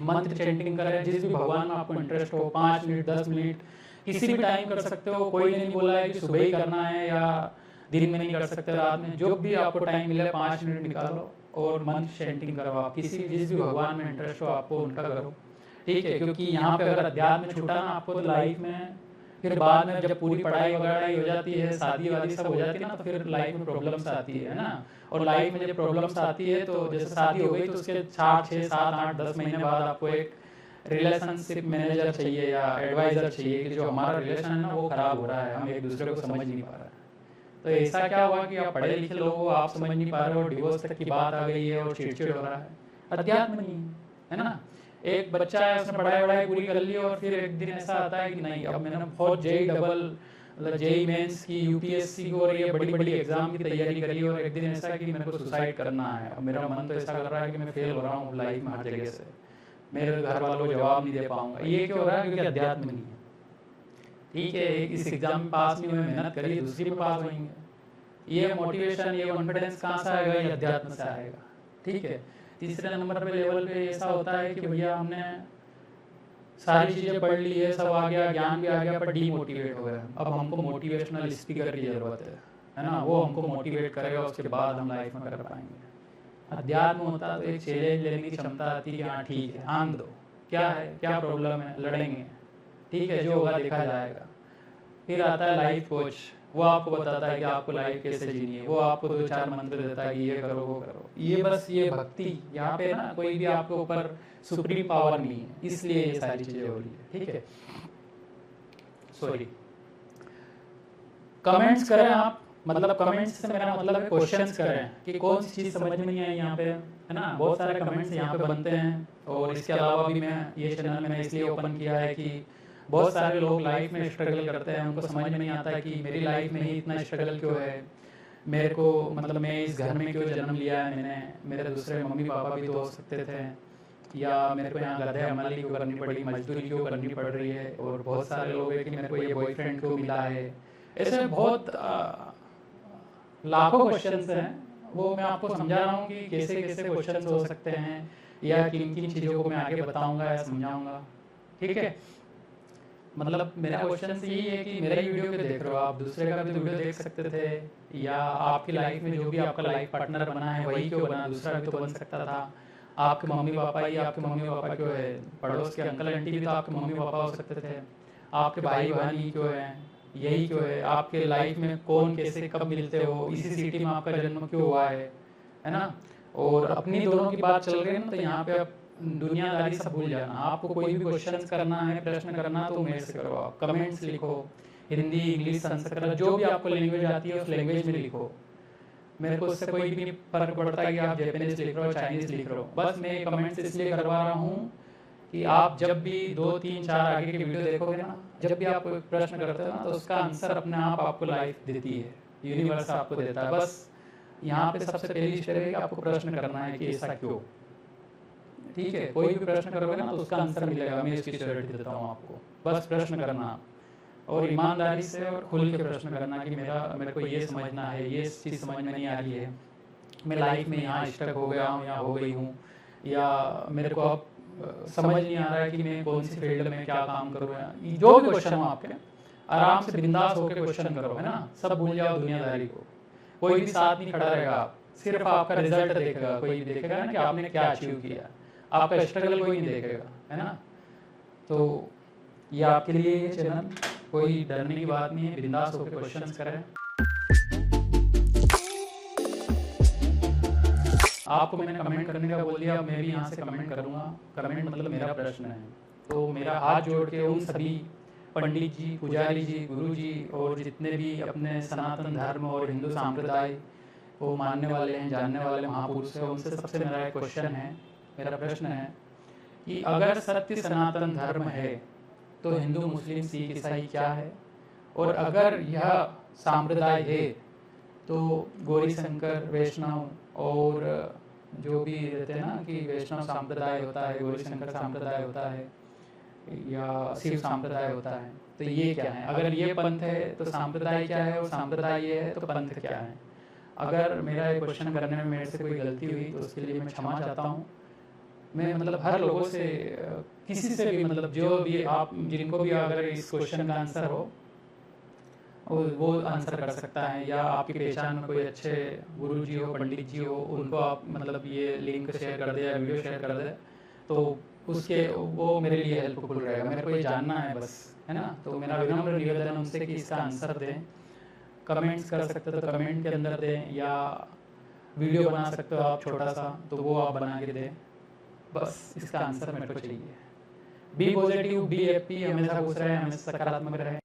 मंत्र चैंटिंग करें, जिस भी भगवान में आपको इंटरेस्ट हो, 5 मिनट 10 मिनट किसी भी टाइम कर सकते हो। कोई नहीं बोला है कि सुबह ही करना है या दिन में नहीं कर सकते, रात में, जो भी आपको टाइम मिले 5 मिनट निकालो और मंत्र चैंटिंग करो। आप किसी जिस भी भगवान में इंटरेस्ट हो आपको उनका करो, ठीक है। क्योंकि यहाँ पे अगर अध्यात्म छूटा ना आपको तो लाइफ में फिर बाद में जब पूरी पढ़ाई वगैरह हो जाती है, शादी वादी सब हो जाती है ना, तो फिर लाइफ में प्रॉब्लम्स आती है ना। और लाइफ में जब प्रॉब्लम्स आती है तो जैसे शादी हो गई तो उसके 4 6 7 8 10 महीने बाद आपको एक रिलेशनशिप मैनेजर चाहिए या एडवाइजर चाहिए कि जो हमारा रिलेशन है ना वो खराब हो रहा है, हम एक दूसरे को समझ नहीं पा रहे हैं। तो ऐसा क्या हुआ कि आप पढ़े लिखे लोग हो, आप समझ नहीं पा रहे हो, डिवोर्स तक की बात आ गई है और चिड़चिड़ हो रहा है, अध्यात्म नहीं है ना। एक बच्चा है, उसने पढ़ाई वढ़ाई पूरी कर ली और फिर एक दिन ऐसा आता है कि नहीं अब मैंने बहुत जेई डबल मतलब जेई मेंस की, यूपीएससी की और ये बड़ी बड़ी एग्जाम की तैयारी करी और एक दिन ऐसा कि मेरे को सुसाइड करना है। अब मेरा मन तो ऐसा कर रहा है कि मैं फेल हो रहा हूँ लाइफ में हर जगह से, मेरे घर वालों को जवाब नहीं दे पाऊंगा। ये क्यों हो रहा है? क्योंकि अध्यात्म नहीं है, ठीक है। इस एग्जाम में पास नहीं हुए, मेहनत करी, दूसरी में पास होंगे। ये मोटिवेशन ये कॉन्फिडेंस कहाँ से आएगा? ये अध्यात्म से आएगा, ठीक है। तीसरे नंबर पे लेवल पे ऐसा होता है कि भैया हमने सारी चीज़ें पढ़ ली है, सब आ गया, ज्ञान भी आ गया, पर डीमोटिवेट हो गए। अब हमको मोटिवेशनल स्पीकर की जरूरत है ना, वो हमको मोटिवेट करेगा, उसके बाद हम लाइफ में कर पाएंगे। अध्यात्म होता तो एक चैलेंज लेने की क्षमता आती है कि हाँ ठीक है, आंद दो, क्या है, क्या प्रॉब्लम है, लड़ेंगे, ठीक है, जो होगा देखा जाएगा। फिर आता है लाइफ कोच, वो आपको बताता है कि आपको लाइफ कैसे जीनी है, वो आपको 2-4 मंत्र देता है कि ये करो वो करो। ये बस ये भक्ति, यहाँ पे ना कोई भी आपके ऊपर सुप्रीम पावर नहीं है, इसलिए ये सारी चीजें हो रही है, ठीक है। सॉरी, कमेंट्स करें आप, मतलब कमेंट्स से मेरा मतलब है क्वेश्चंस करें कि कौन सी चीज़ समझ में नहीं आई यहाँ पे, है ना। बहुत सारे कमेंट्स यहाँ पे बनते हैं। और इसके अलावा भी मैं ये चैनल मैंने इसलिए ओपन किया है कि बहुत सारे लोग लाइफ में स्ट्रगल करते हैं, उनको समझ में नहीं आता कि मेरी लाइफ में ही इतना स्ट्रगल क्यों है, मेरे को मतलब मैं इस घर में क्यों जन्म लिया है मैंने, मेरे दूसरे मम्मी पापा भी तो हो सकते थे, या मेरे को यहाँ गधे अमली क्यों करनी पड़ी, मजदूरी क्यों करनी पड़ रही है। और बहुत सारे लोग हैं कि मेरे को ये बॉयफ्रेंड क्यों मिला है। ऐसे बहुत लाखों क्वेश्चंस हैं, वो मैं आपको समझा रहा हूँ कि कैसे कैसे क्वेश्चंस हो सकते हैं या किन किन चीज़ों को मैं आगे बताऊँगा या समझाऊँगा, ठीक है। मतलब मेरा क्वेश्चन यही है कि मेरा ही वीडियो पे देख रहे हो आप, दूसरे का भी तो वीडियो देख सकते थे, या आपकी लाइफ में जो भी आपका लाइफ पार्टनर बना है वही क्यों बना, दूसरा भी तो बन सकता था। आपके मम्मी पापा ही आपके मम्मी पापा क्यों है, पड़ोस के अंकल आंटी भी तो आपके मम्मी पापा हो सकते थे। आपके भाई बहन ही क्यों है, यही क्यों है। आपके लाइफ में कौन कैसे कब मिलते हो, इसी सिटी में आपका जन्म क्यों हुआ है ना। और अपनी दोनों की बात चल रही है ना, तो यहाँ पे आप दुनियादारी सब भूल जाना। आपको कोई भी क्वेश्चन करना है, प्रश्न करना, तो मेरे से करो, आप कमेंट्स लिखो, हिंदी इंग्लिश संस्कृत जो भी आपको लैंग्वेज आती है उस लैंग्वेज में लिखो। मेरे को उससे कोई भी नहीं फर्क पड़ता कि आप जापानीज लिख रहे हो चाइनीज लिख रहे हो। बस मैं कमेंट्स इसलिए करवा रहा हूँ कि आप जब भी 2 3 4 आगे की वीडियो देखोगे ना, जब भी आप कोई प्रश्न करते हो ना, तो उसका आंसर अपने आप आपको लाइफ देती है, यूनिवर्स आपको देता है। बस यहाँ पे सबसे पहली स्टेप है कि आपको प्रश्न करना है कि ऐसा क्यों, ठीक है। कोई भी प्रश्न करोगे ना तो उसका आंसर मिलेगा, मैं इसकी श्योरिटी देता हूँ आपको। बस प्रश्न करना और ईमानदारी से और खुल के प्रश्न करना कि मेरे को ये समझना है, ये चीज़ समझ में नहीं आ रही है, मैं लाइफ में यहाँ स्टक हो गया हूँ या हो गई हूँ, या मेरे को अब समझ नहीं आ रहा है कि मैं कौन सी फील्ड में क्या काम करूँ, जो भी क्वेश्चन हो आपके, आराम से बिंदास होकर क्वेश्चन करो, है ना। सब भूल जाओ दुनियादारी को, कोई भी साथ नहीं खड़ा रहेगा, सिर्फ आपका रिजल्ट देखेगा, कोई भी देखेगा ना कि आपने क्या अचीव किया, आपका स्ट्रगल कोई नहीं देखेगा, है ना। तो ये आपके लिए ये चैनल, कोई डरने की बात नहीं है, बिंदास होकर क्वेश्चंस करें। आपको मैंने कमेंट करने का बोल दिया, अब मैं भी यहाँ से कमेंट करूँगा। कमेंट मतलब मेरा प्रश्न है, तो मेरा हाथ जोड़ के उन सभी पंडित जी, पुजारी जी, गुरु जी और जितने भी अपने सनातन धर्म और हिंदू संप्रदाय को मानने वाले हैं, जानने वाले महापुरुष हैं, उनसे सबसे मेरा एक क्वेश्चन है, मेरा प्रश्न है कि अगर सत्य सनातन धर्म है तो हिंदू, मुस्लिम, सिख, ईसाई क्या है? और अगर यह संप्रदाय है तो गौरी शंकर, वैष्णव और जो भी रहते हैं ना कि वैष्णव संप्रदाय होता है, गौरी शंकर संप्रदाय होता है या शिव संप्रदाय होता है, तो ये क्या है? अगर ये पंथ है तो संप्रदाय क्या है, और संप्रदाय ये है तो पंथ क्या है? अगर मेरा ये क्वेश्चन करने में मेरे से कोई गलती हुई तो उसके लिए मैं क्षमा चाहता हूँ। मैं मतलब हर लोगों से, किसी से भी, मतलब जो भी आप, जिनको भी अगर इस क्वेश्चन का आंसर हो वो आंसर कर सकता है, या आपकी पहचान में कोई अच्छे गुरु जी हो, पंडित जी हो, उनको आप मतलब ये लिंक शेयर कर दे या वीडियो शेयर कर दे, तो उसके वो मेरे लिए हेल्पफुल रहेगा। मेरे को ये जानना है बस, है ना। तो मेरा विनम्र निवेदन है उनसे कि इसका आंसर दें। कमेंट्स कर सकते हो तो कमेंट के अंदर दें, या वीडियो बना सकते हो आप छोटा सा, तो वो आप बना के दें। बस इसका आंसर मेरे को चाहिए। बी पॉजिटिव, बी हैप्पी, हमेशा खुश रहें, हमेशा सकारात्मक रहें।